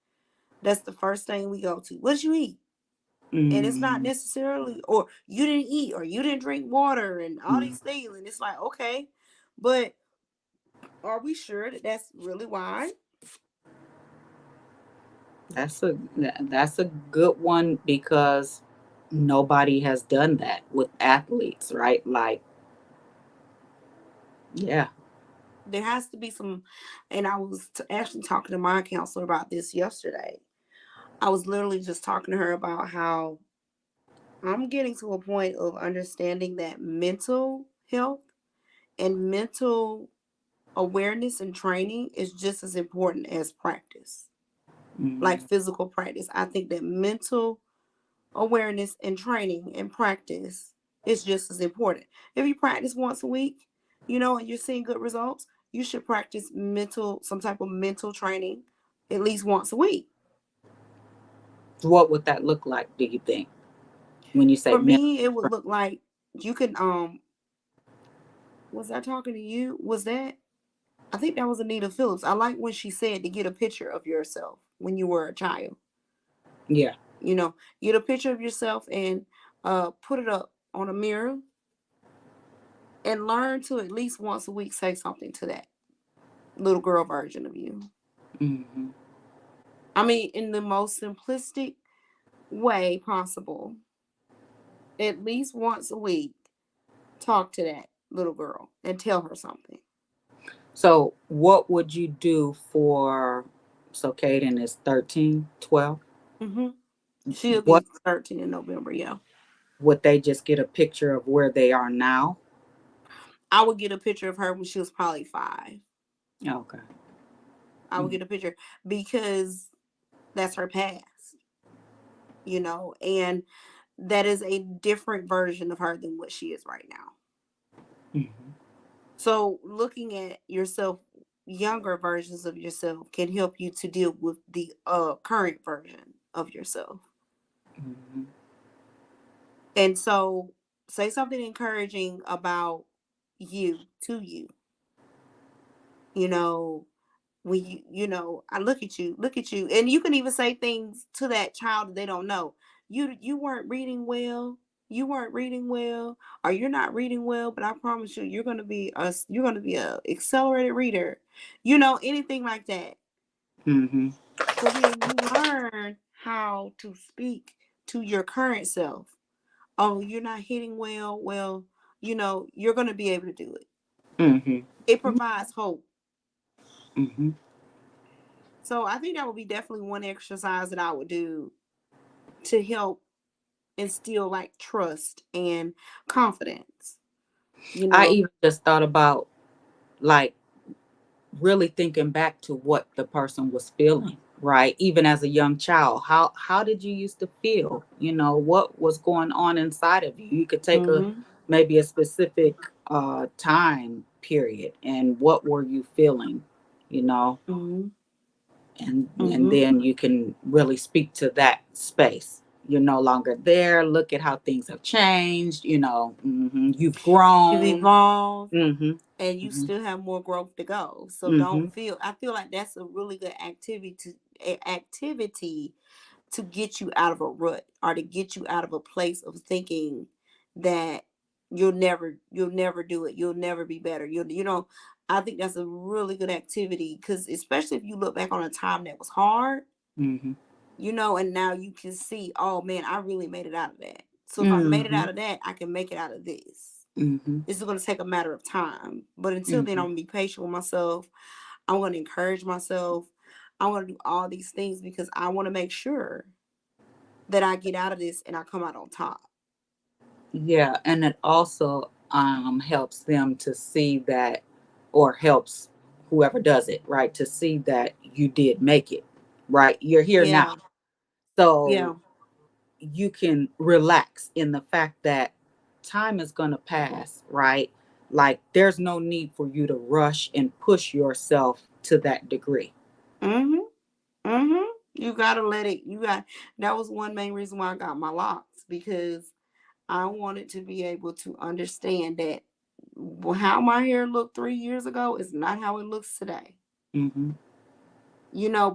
that's the first thing we go to. What did you eat? And it's not
Mm-hmm.
necessarily, or you didn't eat, or you didn't drink water, and all these things. And it's like, okay, but are we sure that that's really why?
That's a good one because nobody has done that with athletes, right? Like, yeah.
There has to be some. And I was actually talking to my counselor about this yesterday. I was literally just talking to her about how I'm getting to a point of understanding that mental health and mental awareness and training is just as important as practice, like
Mm,
physical practice. I think that mental awareness and training and practice is just as important. If you practice once a week, and you're seeing good results, you should practice some type of mental training at least once a week.
What would that look like, do you think, when you say
For
mental?
me, it would look like you can was I talking to you? Was that I think that was Anita Phillips. I like when she said to get a picture of yourself when you were a child.
Yeah.
You know, get a picture of yourself and put it up on a mirror and learn to at least once a week say something to that little girl version of you.
Mm-hmm.
I mean, in the most simplistic way possible, at least once a week, talk to that little girl and tell her something.
So what would you do for, so Kaden is 13, 12?
Mm-hmm. She'll
What
be 13 in November, yeah.
would they just get a picture of where they are now?
I would get a picture of her when she was probably 5.
Okay.
I would
Mm.
get a picture because that's her past, and that is a different version of her than what she is right now.
Mhm.
So looking at yourself, younger versions of yourself can help you to deal with the current version of yourself.
Mhm.
And so say something encouraging about you to you. You know, when I look at you, and you can even say things to that child that they don't know. You weren't reading well. You weren't reading well, or you're not reading well. But I promise you, you're gonna be a accelerated reader. Anything like that.
Mhm.
So then you learn how to speak to your current self. Oh, you're not hitting well. Well, you're gonna be able to do it.
Mhm.
It provides hope.
Mhm.
So I think that would be definitely one exercise that I would do to help instill like trust and confidence. You
I
know.
even just thought about, like, really thinking back to what the person was feeling, right? Even as a young child, how did you used to feel? What was going on inside of you? You could take a
Mhm.
maybe a specific time period, and what were you feeling, you know,
Mhm.
and
Mhm.
then you can really speak to that space. You're no longer there. Look at how things have changed. You've
You've
grown.
evolved,
Mm-hmm.
and you
Mm-hmm.
still have more growth to go. So
Mm-hmm.
don't feel. I feel like that's a really good activity to get you out of a rut or to get you out of a place of thinking that you'll never do it. You'll never be better. I think that's a really good activity because especially if you look back on a time that was hard,
Mm-hmm.
and now you can see, oh man, I really made it out of that. So if I made it
Mm-hmm.
out of that, I can make it out of this.
Mm-hmm.
This is going to take a matter of time. But until then,
Mm-hmm.
I'm going to be patient with myself. I'm going to encourage myself. I'm going to do all these things because I want to make sure that I get out of this and I come out on top.
Yeah, and it also helps them to see that, or helps whoever does it, right, to see that you did make it, right? You're here now.
Yeah.
So
Yeah.
you can relax in the fact that time is going to pass, right? Like, there's no need for you to rush and push yourself to that degree.
Mhm. Mhm. You got to let it. That was one main reason why I got my locks because I wanted to be able to understand that how my hair looked 3 years ago is not how it looks today.
Mm-hmm.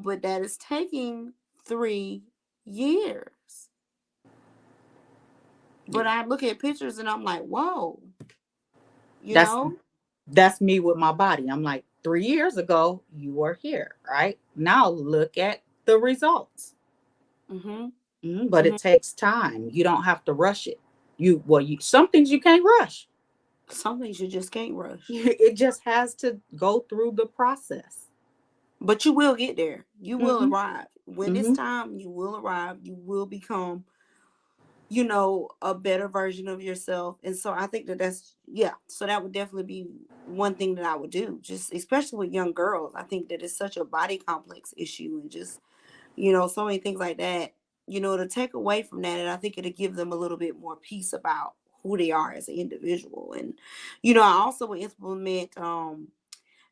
But that is taking 3 years. But
Yeah.
I look at pictures and I'm like, "Whoa." You
That's
know?
that's me with my body. I'm like, 3 years ago, you were here, right? Now look at the results.
Mhm.
But it
Mhm.
takes time. You don't have to rush it. Some things you can't rush.
Some things you just can't rush.
It just has to go through the process.
But you will get there. You will
Mm-hmm.
arrive. When it's
Mm-hmm.
time, you will arrive. You will become, a better version of yourself. And so I think that yeah. So that would definitely be one thing that I would do, just especially with young girls. I think that it's such a body complex issue and just, so many things like that, to take away from that. And I think it'll give them a little bit more peace about who they are as an individual. And I also would implement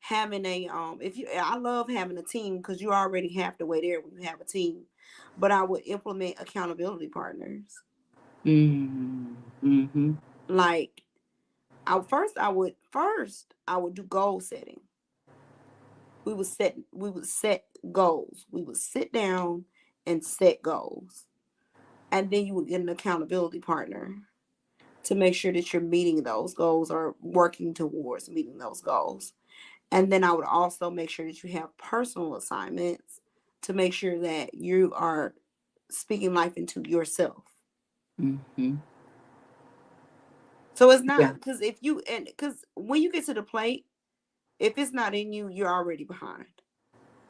having a if you I love having a team because you're already half the way there when you have a team. But I would implement accountability partners.
Mm-hmm. Mm-hmm.
Like I would do goal setting. We would set goals. We would sit down and set goals. And then you would get an accountability partner to make sure that you're meeting those goals or working towards meeting those goals. And then I would also make sure that you have personal assignments to make sure that you are speaking life into yourself.
Mm-hmm.
So it's
Yeah.
not because when you get to the plate, if it's not in you, you're already behind.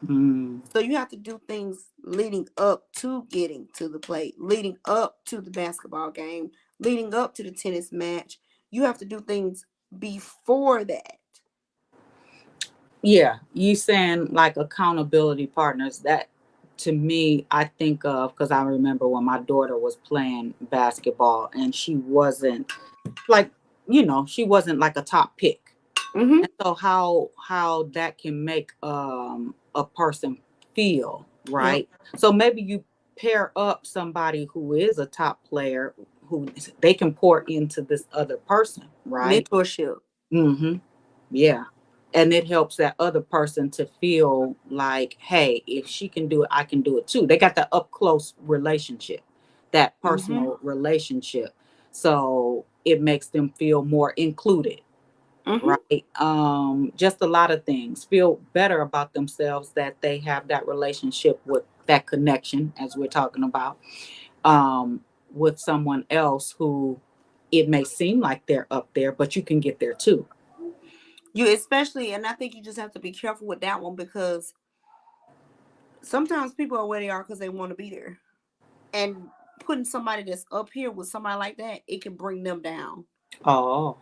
Mm.
So you have to do things leading up to getting to the plate, leading up to the basketball game, leading up to the tennis match. You have to do things before that.
Yeah, you saying like accountability partners. That to me, I think of because I remember when my daughter was playing basketball and she wasn't like, she wasn't like a top pick.
Mm-hmm.
And so how that can make a person feel,
Yep.
right? So maybe you pair up somebody who is a top player who they can pour into this other person, right?
Mentorship.
Mm-hmm. Yeah. And it helps that other person to feel like, hey, if she can do it, I can do it too. They got that up close relationship, that
Mm-hmm.
personal relationship. So it makes them feel more included,
Mm-hmm.
right? Just a lot of things. Feel better about themselves that they have that relationship with that connection, as we're talking about, um, with someone else who it may seem like they're up there, but you can get there too.
You especially, and I think you just have to be careful with that one because sometimes people are where they are because they want to be there. And putting somebody that's up here with somebody like that, it can bring them down.
Oh.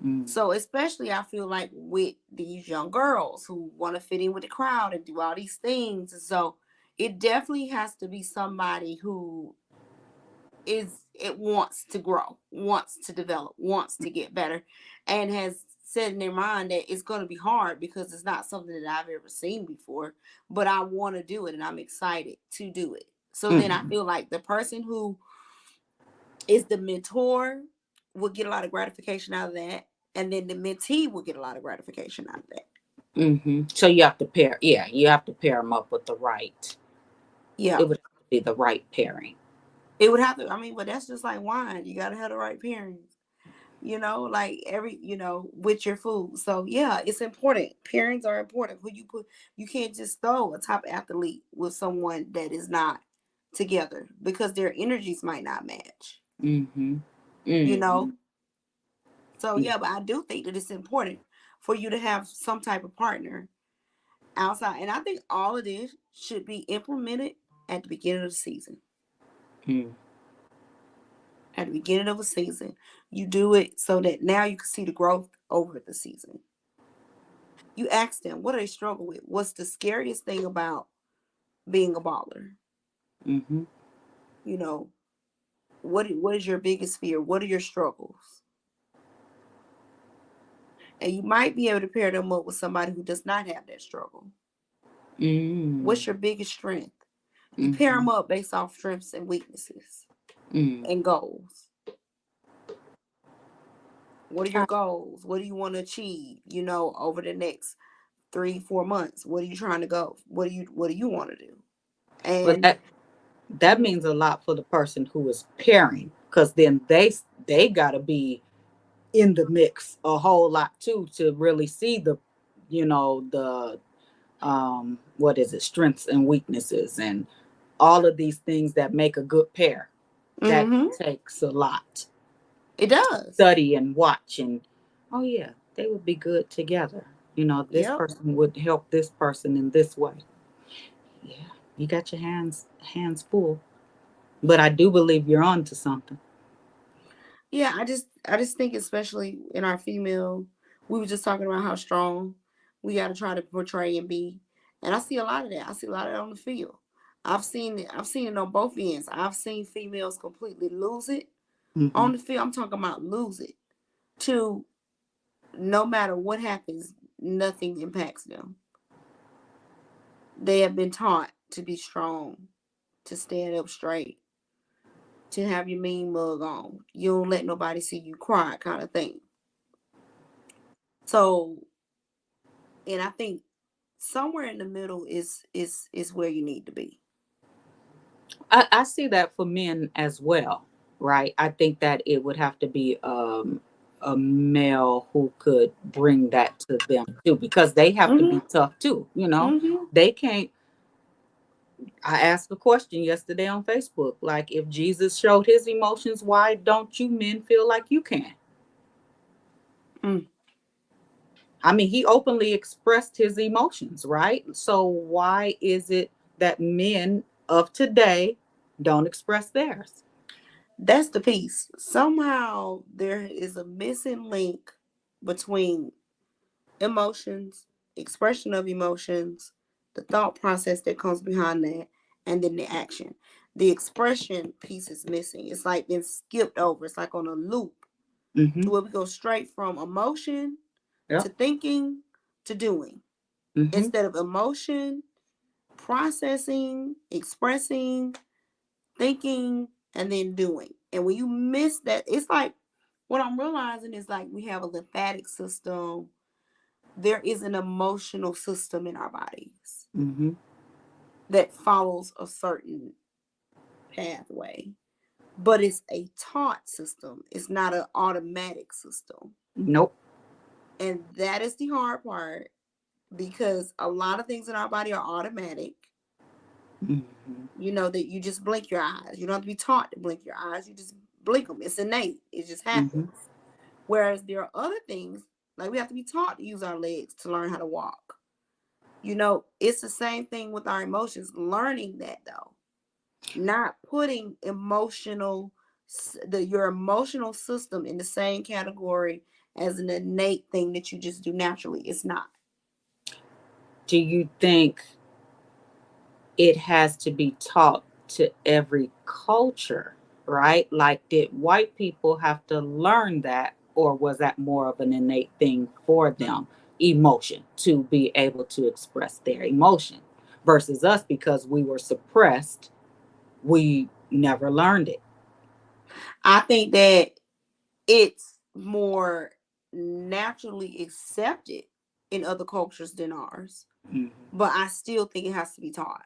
Mm.
So especially I feel like with these young girls who want to fit in with the crowd and do all these things. And so it definitely has to be somebody who it wants to grow, wants to develop, wants to get better, and has said in their mind that it's going to be hard because it's not something that I've ever seen before, but I want to do it and I'm excited to do it. So then I
Mhm.
feel like the person who is the mentor will get a lot of gratification out of that, and then the mentee will get a lot of gratification out of that.
Mhm. So you have to pair, yeah, you have to pair them up with the right.
Yeah,
It would have to be the right pairing.
it would have to. I mean, but that's just like wine. You got to have the right pairings. Like with your food. So yeah, it's important. Pairings are important. You can't just throw a top athlete with someone that is not together because their energies might not match.
Mhm.
You know.
Mhm.
So
Yeah.
yeah, but I do think that it's important for you to have some type of partner outside. And I think all of this should be implemented at the beginning of the season.
Mm.
At the beginning of a season, you do it so that now you can see the growth over the season. You ask them what do they struggle with. What's the scariest thing about being a baller?
Mhm.
You know, what is your biggest fear? What are your struggles? And you might be able to pair them up with somebody who does not have that struggle.
Mm.
What's your biggest strength? You pair them
Mhm.
up based off strengths and weaknesses
Mm.
and goals. What are your
Ah,
goals? What do you want to achieve? Over the next 3, 4 months. What are you trying to go? What do you want to do?
well,
And
that means a lot for the person who is pairing, because then they got to be in the mix a whole lot too to really see the what is it, strengths and weaknesses and all of these things that make a good pair. That
mm-hmm,
takes a lot
it
to
does.
study and watch, and oh yeah, they would be good together. This
Yep.
person would help this person in this way. Yeah, you got your hands full, but I do believe you're on to something.
Yeah, I just think especially in our female, we were just talking about how strong we got to try to portray and be, and I see a lot of that. I see a lot of that on the field. I've seen it. I've seen it on both ends. I've seen females completely lose it,
Mm-hmm.
On the field, I'm talking about lose it. To no matter what happens, nothing impacts them. They have been taught to be strong, to stand up straight, to have your mean mug on. You don't let nobody see you cry, kind of thing. So, and I think somewhere in the middle is where you need to be.
I see that for men as well, right? I think that it would have to be a male who could bring that to them too, because they have to
Mm-hmm.
be tough too. You know,
Mm-hmm.
they can't. I asked a question yesterday on Facebook, like if Jesus showed his emotions, why don't you men feel like you can?
Mm.
I mean, he openly expressed his emotions, right? So why is it that men of today don't express theirs?
That's the piece. Somehow there is a missing link between emotions, expression of emotions, the thought process that comes behind that, and then the action. The expression piece is missing. It's like been skipped over. It's like on a loop
Mm-hmm.
to where we go straight from emotion to
Yep.
thinking to doing.
Mm-hmm.
Instead of emotion, processing, expressing, thinking, and then doing. And when you miss that, it's like what I'm realizing is like we have a lymphatic system. There is an emotional system in our bodies
Mm-hmm.
that follows a certain pathway, but it's a taught system. It's not an automatic system.
Nope.
And that is the hard part because a lot of things in our body are automatic.
Mm-hmm.
You know, that you just blink your eyes. You don't have to be taught to blink your eyes. You just blink them. It's innate. It just
Mm-hmm.
happens. Whereas there are other things, like we have to be taught to use our legs to learn how to walk. You know, it's the same thing with our emotions. Learning that though, not putting your emotional system in the same category as an innate thing that you just do naturally. It's not.
Do you think it has to be taught to every culture, right? Like, did white people have to learn that, or was that more of an innate thing for them, emotion, to be able to express their emotion versus us because we were suppressed? We never learned it.
I think that it's more naturally accepted in other cultures than ours.
Mm-hmm.
But I still think it has to be taught.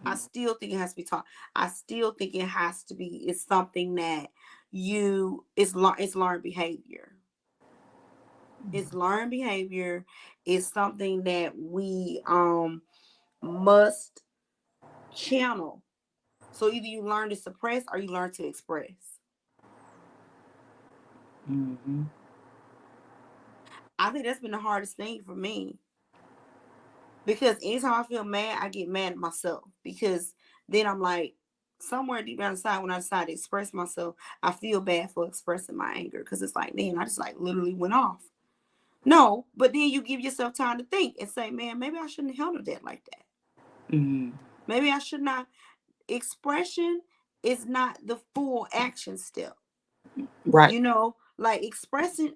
I still think it has to be taught. I still think it has to be. It's something that it's learned behavior. It's learned behavior. It's something that we must channel. So either you learn to suppress or you learn to express.
Mm-hmm.
I think that's been the hardest thing for me because anytime I feel mad, I get mad at myself because then I'm like, somewhere deep down inside, when I decide to express myself, I feel bad for expressing my anger because it's like, man, I just like literally went off. No, but then you give yourself time to think and say, man, maybe I shouldn't have handled that like that.
Mm-hmm.
Maybe I should not. Expression is not the full action step.
Right.
You know, like expression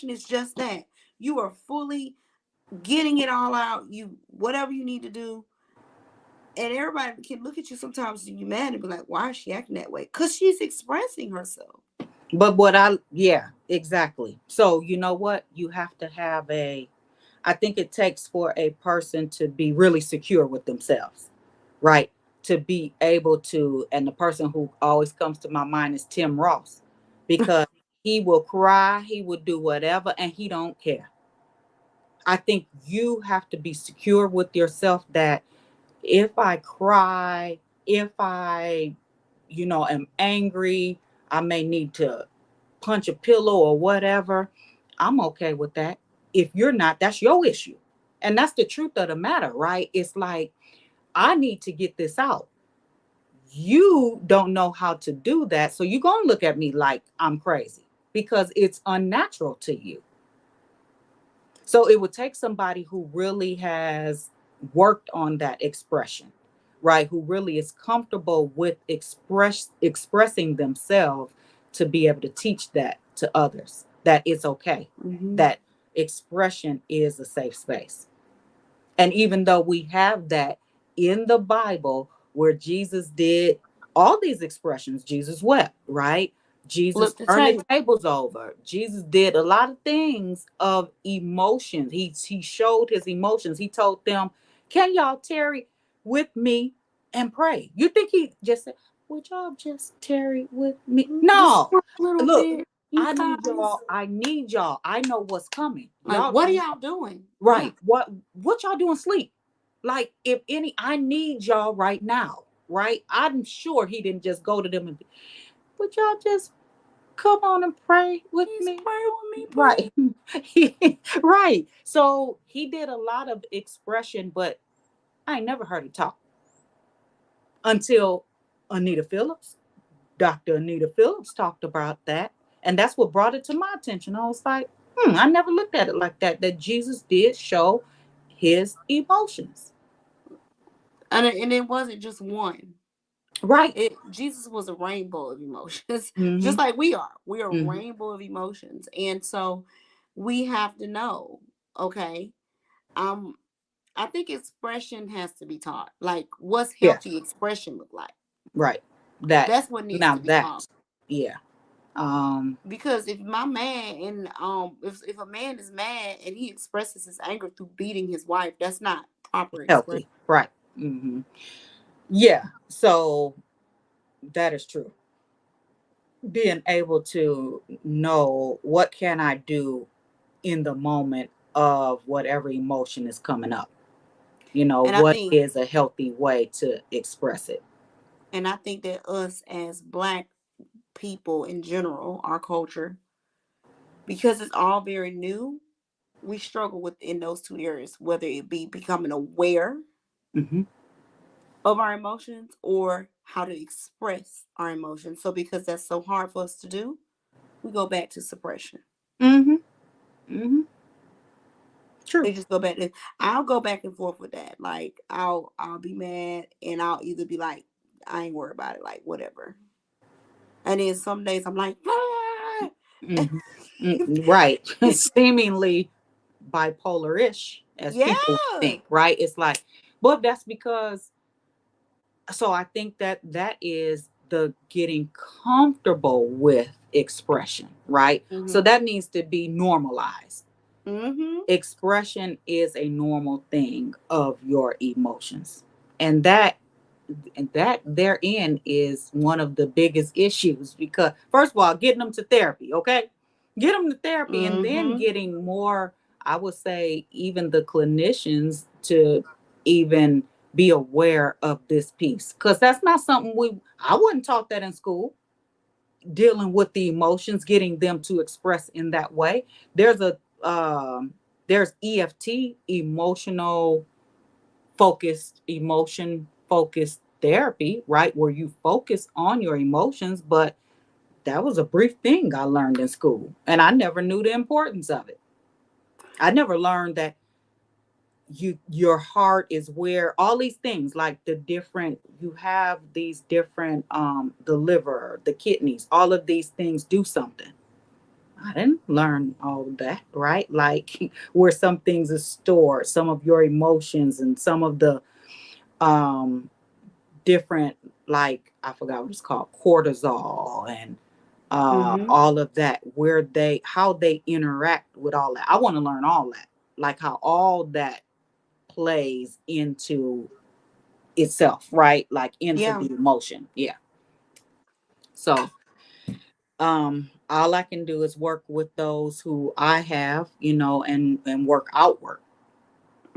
is just that. You are fully getting it all out. You whatever you need to do. And everybody can look at you sometimes and you mad and be like, why is she acting that way? Because she's expressing herself.
But yeah, exactly. So, you know what? You have to have I think it takes for a person to be really secure with themselves, right? To be able to, and the person who always comes to my mind is Tim Ross, because he will cry, he will do whatever, and he don't care. I think you have to be secure with yourself that if I cry, if I, am angry, I may need to punch a pillow or whatever. I'm okay with that. If you're not, that's your issue. And that's the truth of the matter, right? It's like, I need to get this out. You don't know how to do that. So you're going to look at me like I'm crazy because it's unnatural to you. So it would take somebody who really has worked on that expression, right? Who really is comfortable with expressing themselves to be able to teach that to others, that it's okay,
Mm-hmm.
that expression is a safe space. And even though we have that in the Bible where Jesus did all these expressions, Jesus wept, right? Jesus
Flip the
turned the
table.
tables over. Jesus did a lot of things of emotions. He showed his emotions. He told them, "Can y'all tarry with me and pray?" You think he just said, "Would y'all just tarry with me?"
Just
No.
a little
Look,
bit, you
I need
guys.
y'all. I need y'all. I know what's coming.
Like,
Y'all
what are
don't
y'all doing? Yeah.
right. What y'all doing sleep? Like if any I need y'all right now, right? I'm sure he didn't just go to them and would y'all just come on and pray with
Please
me?
pray with me,
Right.
please.
Right. So he did a lot of expression, but I ain't never heard him talk until Anita Phillips, Dr. Anita Phillips talked about that. And that's what brought it to my attention. I was like, I never looked at it like that, that Jesus did show his emotions.
And it wasn't just one.
Right.
It Jesus was a rainbow of emotions,
Mm-hmm.
just like we are. We're a
Mm-hmm.
rainbow of emotions, and so we have to know. Okay, um, I think expression has to be taught. Like, what's
Yeah.
healthy expression look like?
Right. That
That's what needs
now
to be taught.
that yeah. Um
Because if my man and if a man is mad and he expresses his anger through beating his wife, that's not proper expression.
healthy. Right. Mm-hmm. Yeah. So that is true. Being able to know what can I do in the moment of whatever emotion is coming up.
And I
What
think
is a healthy way to express it?
and I think that us as black people in general, our culture, because it's all very new, we struggle within those two areas, whether it be becoming aware
Mm-hmm.
of our emotions or how to express our emotions. So because that's so hard for us to do, we go back to suppression.
Mm-hmm. Mm-hmm. True.
They just go back to I'll go back and forth with that. Like I'll be mad and I'll either be like, I ain't worried about it, like whatever. And then some days I'm like, ah!
Mm-hmm. Right. Seemingly bipolar-ish as people
Yeah.
think, right? It's like, but that's because so I think that that is the getting comfortable with expression, right? So
Mhm.
that needs to be normalized.
Mhm.
Expression is a normal thing of your emotions. And that therein is one of the biggest issues because first of all getting them to therapy, okay, get them to therapy and then
Mhm.
getting more, I would say even the clinicians to even be aware of this piece because that's not something I wasn't taught that in school, dealing with the emotions, getting them to express in that way. There's a there's EFT, emotion focused therapy, right? Where you focus on your emotions, but that was a brief thing I learned in school. And I never knew the importance of it. I never learned that your heart is where all these things like the different you have these different the liver, the kidneys, all of these things do something. I didn't learn all of that, right? Like where some things are stored, some of your emotions and some of the um different, like I forgot what it's called, cortisol and
Mhm.
all of that, where they how they interact with all that. I want to learn all that, like how all that plays into itself, right? Like into
Yeah.
the emotion. Yeah. So all I can do is work with those who I have, and work outward.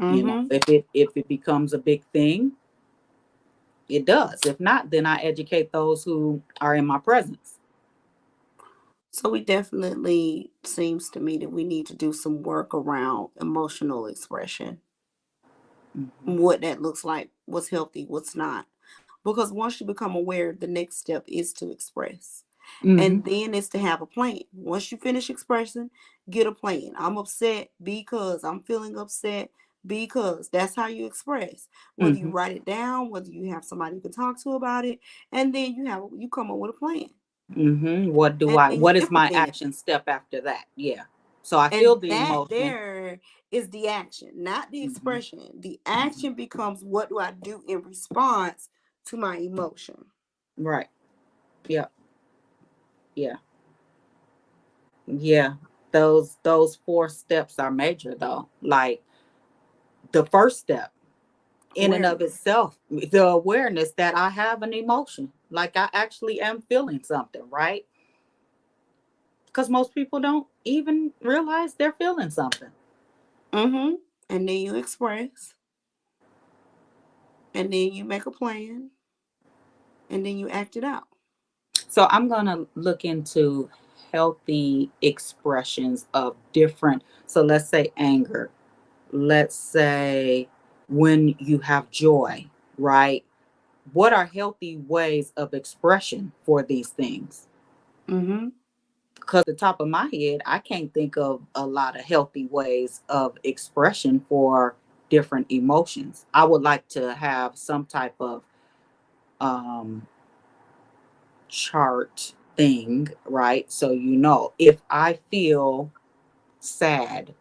Mhm.
If it becomes a big thing, it does. If not, then I educate those who are in my presence.
So we definitely seems to me that we need to do some work around emotional expression.
Hmm.
What that looks like, what's healthy, what's not. Because once you become aware, the next step is to express.
Hmm.
And then it's to have a plan. Once you finish expressing, get a plan. I'm upset because I'm feeling upset because that's how you express. Whether you
Mm-hmm.
write it down, whether you have somebody you can talk to about it, and then you come up with a plan,
Mm-hmm.
and then you
What is my
implement it.
action step after that? Yeah. So I feel
And
the
that
emotion.
there is the action, not the
Mm-hmm.
expression. The
Mm-hmm.
action becomes, what do I do in response to my emotion?
Right. Yeah. Yeah. Yeah. Those four steps are major though. Like the first step in and of
Awareness.
itself, the awareness that I have an emotion. Like I actually am feeling something, right? Because most people don't even realize they're feeling something.
Mm-hmm. And then you express, and then you make a plan, and then you act it out.
So I'm going to look into healthy expressions of different. So let's say anger. Let's say when you have joy, right? What are healthy ways of expression for these things?
Mm-hmm.
Because the top of my head, I can't think of a lot of healthy ways of expression for different emotions. I would like to have some type of um, chart thing, right? So you know, if I feel sad,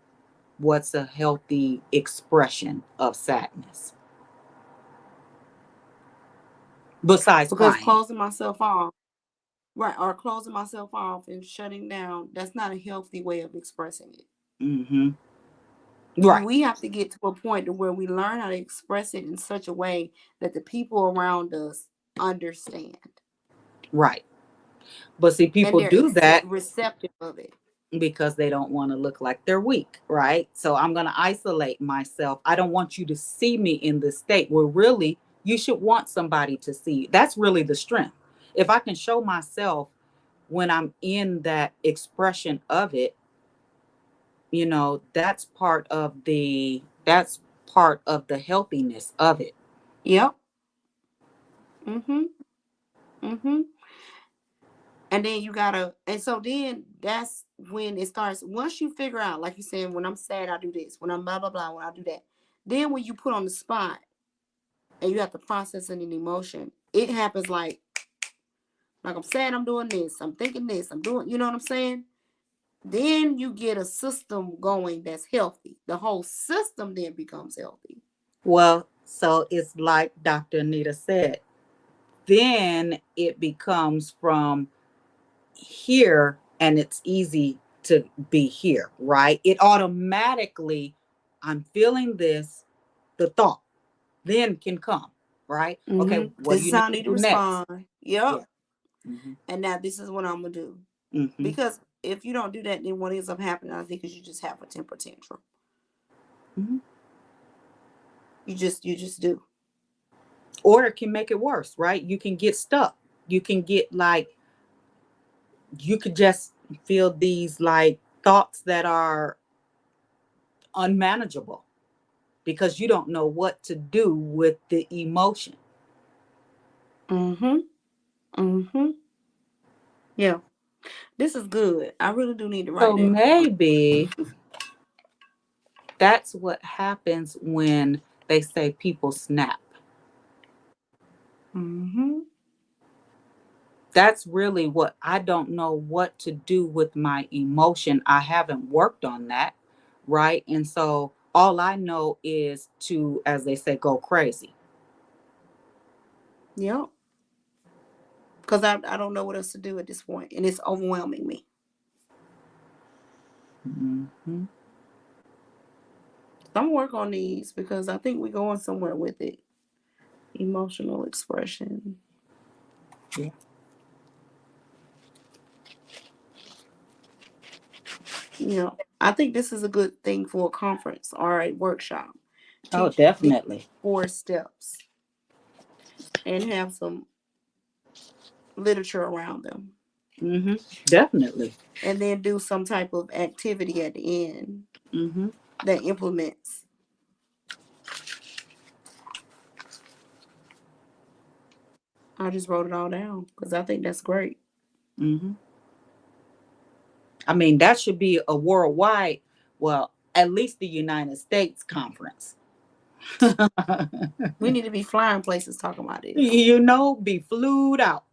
what's a healthy expression of sadness besides
Because
crying?
closing myself off, right, or closing myself off and shutting down, that's not a healthy way of expressing it.
Mm-hmm. Right,
We have to get to a point to where we learn how to express it in such a way that the people around us understand,
right. But see,
and
people
they're
do that
receptive of it.
because they don't want to look like they're weak, right? So I'm going to isolate myself. I don't want you to see me in this state where really you should want somebody to see you. That's really the strength. If I can show myself when I'm in that expression of it, that's part of the healthiness of it.
Yep. Mm-hmm. Mm-hmm. And then you gotta, and so then that's when it starts. Once you figure out, like you said, when I'm sad, I do this. When I'm blah blah blah, when I do that. Then when you put on the spot and you have to process an emotion, it happens like I'm sad, I'm doing this, I'm thinking this, I'm doing, you know what I'm saying? Then you get a system going that's healthy. The whole system then becomes healthy.
Well, so it's like Dr. Anita said, then it becomes from here and it's easy to be here, right? It automatically, I'm feeling this, the thought then can come, right? Okay, what
This
do
is
you
how
need
I
to
need to
do next?
respond. Yep.
Yeah. Mm-hmm.
And now this is what I'm gonna do.
Mm-hmm.
Because if you don't do that, then what ends up happening, I think, is you just have a temper tantrum.
Mm-hmm.
You just do.
Or it can make it worse, right? You can get stuck. You can get like, you could just feel these like thoughts that are unmanageable because you don't know what to do with the emotion.
Mm-hmm. Mm-hmm. Yeah. This is good. I really do need to write
So
that.
maybe that's what happens when they say people snap.
Mm-hmm.
That's really what I don't know what to do with my emotion. I haven't worked on that, right? And so all I know is to, as they say, go crazy.
Yep. Because I don't know what else to do at this point, and it's overwhelming me.
Mm-hmm.
So I'm gonna work on these because I think we're going somewhere with it. Emotional expression.
Yeah.
You know, I think this is a good thing for a conference or a workshop.
Oh,
Teach these
definitely.
4 steps and have some literature around them.
Mm-hmm. Definitely.
And then do some type of activity at the end
Mm-hmm.
that implements. I just wrote it all down because I think that's great.
Mm-hmm. I mean, that should be a worldwide, well, at least the United States conference.
We need to be flying places talking about this.
Be flued out.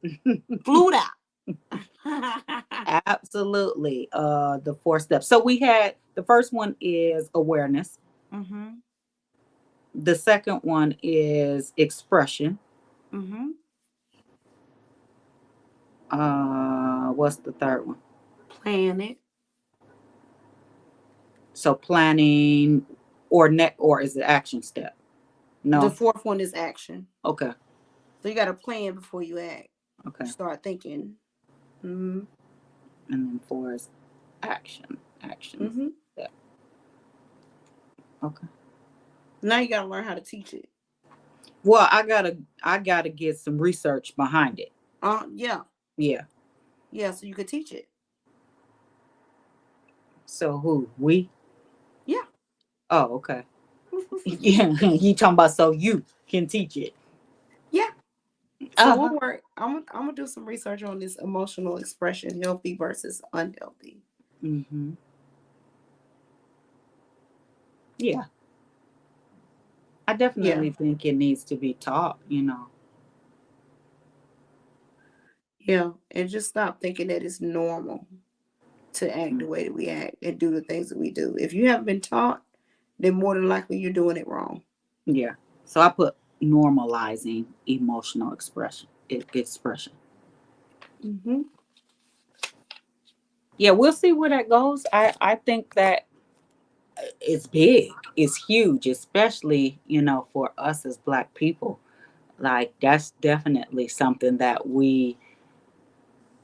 Flew out.
Absolutely. The 4 steps. So we had the first one is awareness.
Mm-hmm.
The second one is expression.
Mm-hmm.
What's the third one?
Plan it.
So planning or is it action step?
The
No.
fourth one is action.
Okay.
So you got to plan before you act.
Okay.
Start thinking. Mm-hmm.
And then 4 is action. Action
Mm-hmm.
step. Okay.
Now you got to learn how to teach it.
Well, I gotta get some research behind it.
Yeah.
Yeah.
Yeah, so you could teach it.
So who? We?
Yeah.
Oh, okay. Yeah. You talking about so you can teach it.
Yeah. So
Uh-huh.
we'll work. I'm gonna do some research on this emotional expression, healthy versus unhealthy.
Mm-hmm. Yeah. I
Yeah.
definitely think it needs to be taught.
Yeah. And just stop thinking that it's normal to act the way that we act and do the things that we do. If you haven't been taught, then more than likely you're doing it wrong.
Yeah. So I put normalizing emotional expression.
Mm-hmm.
Yeah, we'll see where that goes. I think that it's big. It's huge, especially, for us as Black people. Like that's definitely something that we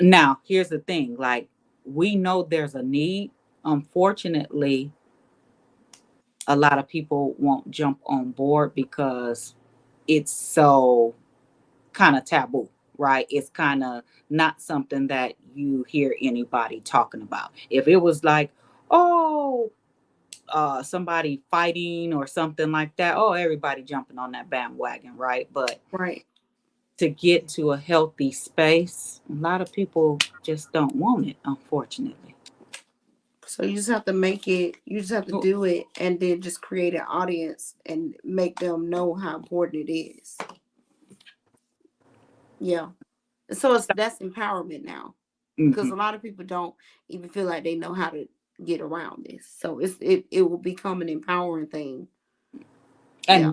now, here's the thing, like we know there's a need. Unfortunately, a lot of people won't jump on board because it's so kind of taboo, right? It's kind of not something that you hear anybody talking about. If it was like, oh, somebody fighting or something like that, oh, everybody jumping on that bandwagon, right? But
Right.
to get to a healthy space, a lot of people just don't want it, unfortunately.
So you just have to make it, you just have to
Oh,
do it and then just create an audience and make them know how important it is. Yeah. So that's empowerment now. Because
mhm.
a lot of people don't even feel like they know how to get around this. So it will become an empowering thing. Yeah.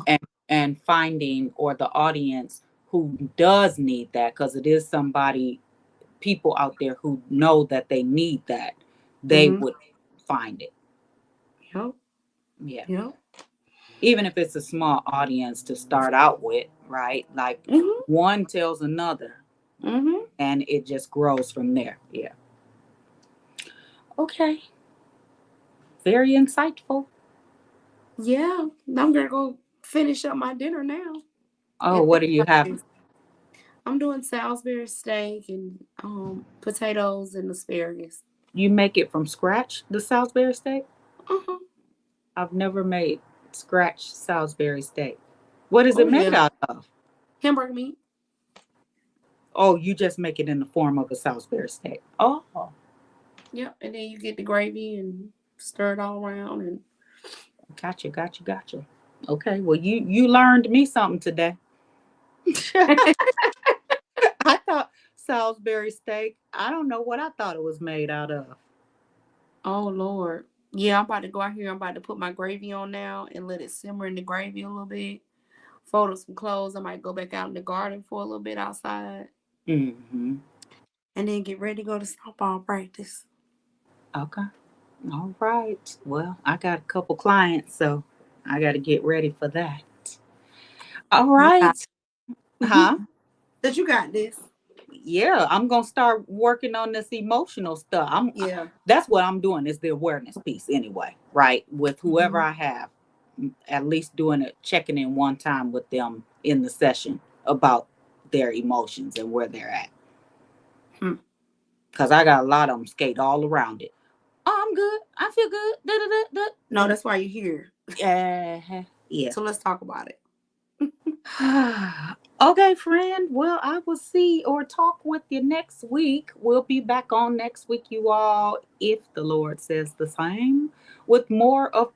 And finding or the audience who does need that, because it is somebody, people out there who know that they need that, they
Mm-hmm.
would find it.
Yep.
Yeah.
Yep.
Even if it's a small audience to start out with, right? Like
Mm-hmm.
one tells another
Mm-hmm.
and it just grows from there. Yeah. Okay. Very insightful.
Yeah. I'm gonna go finish up my dinner now
Oh,
and
what
think
do you
about
have?
this. I'm doing Salisbury steak and potatoes and asparagus.
You make it from scratch, the Salisbury steak?
Uh-huh.
I've never made scratch Salisbury steak. What is
Oh
it made
yeah.
out of?
Hamburger meat.
Oh, you just make it in the form of a Salisbury steak. Oh,
Yep. And then you get the gravy and stir it all around and
gotcha, gotcha, gotcha. Okay, well, you learned me something today. I thought Salisbury steak. I don't know what I thought it was made out of.
oh Lord. Yeah, I'm about to go out here. I'm about to put my gravy on now and let it simmer in the gravy a little bit. Fold up some clothes. I might go back out in the garden for a little bit outside.
Mm-hmm.
And then get ready to go to softball practice.
Okay. All right. Well, I got a couple clients, so I got to get ready for that. All
You got
right. Huh?
that you got this.
Yeah, I'm gonna start working on this emotional stuff.
Yeah.
That's what I'm doing is the awareness piece anyway, right? With whoever
Mm-hmm.
I have, at least doing it, checking in one time with them in the session about their emotions and where they're at.
Hmm.
Cause I got a lot of them skate all around it. Oh, I'm good. I feel good. Da, da, da, da.
No, that's why you're here.
Yeah, yeah.
So let's talk about it.
Okay, friend. Well, I will see or talk with you next week. We'll be back on next week, you all, if the Lord says the same, with more of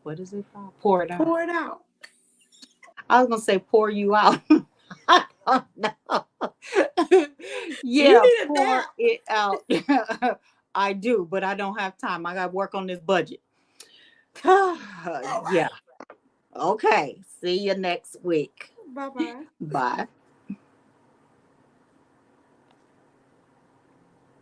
what is it called? Pour it out.
Pour it out.
I was going to say pour you out. I don't know.
You
Yeah,
need a
pour
nap.
it out. I do, but I don't have time. I got to work on this budget. Yeah. Okay. See you next week.
Bye bye.
Bye.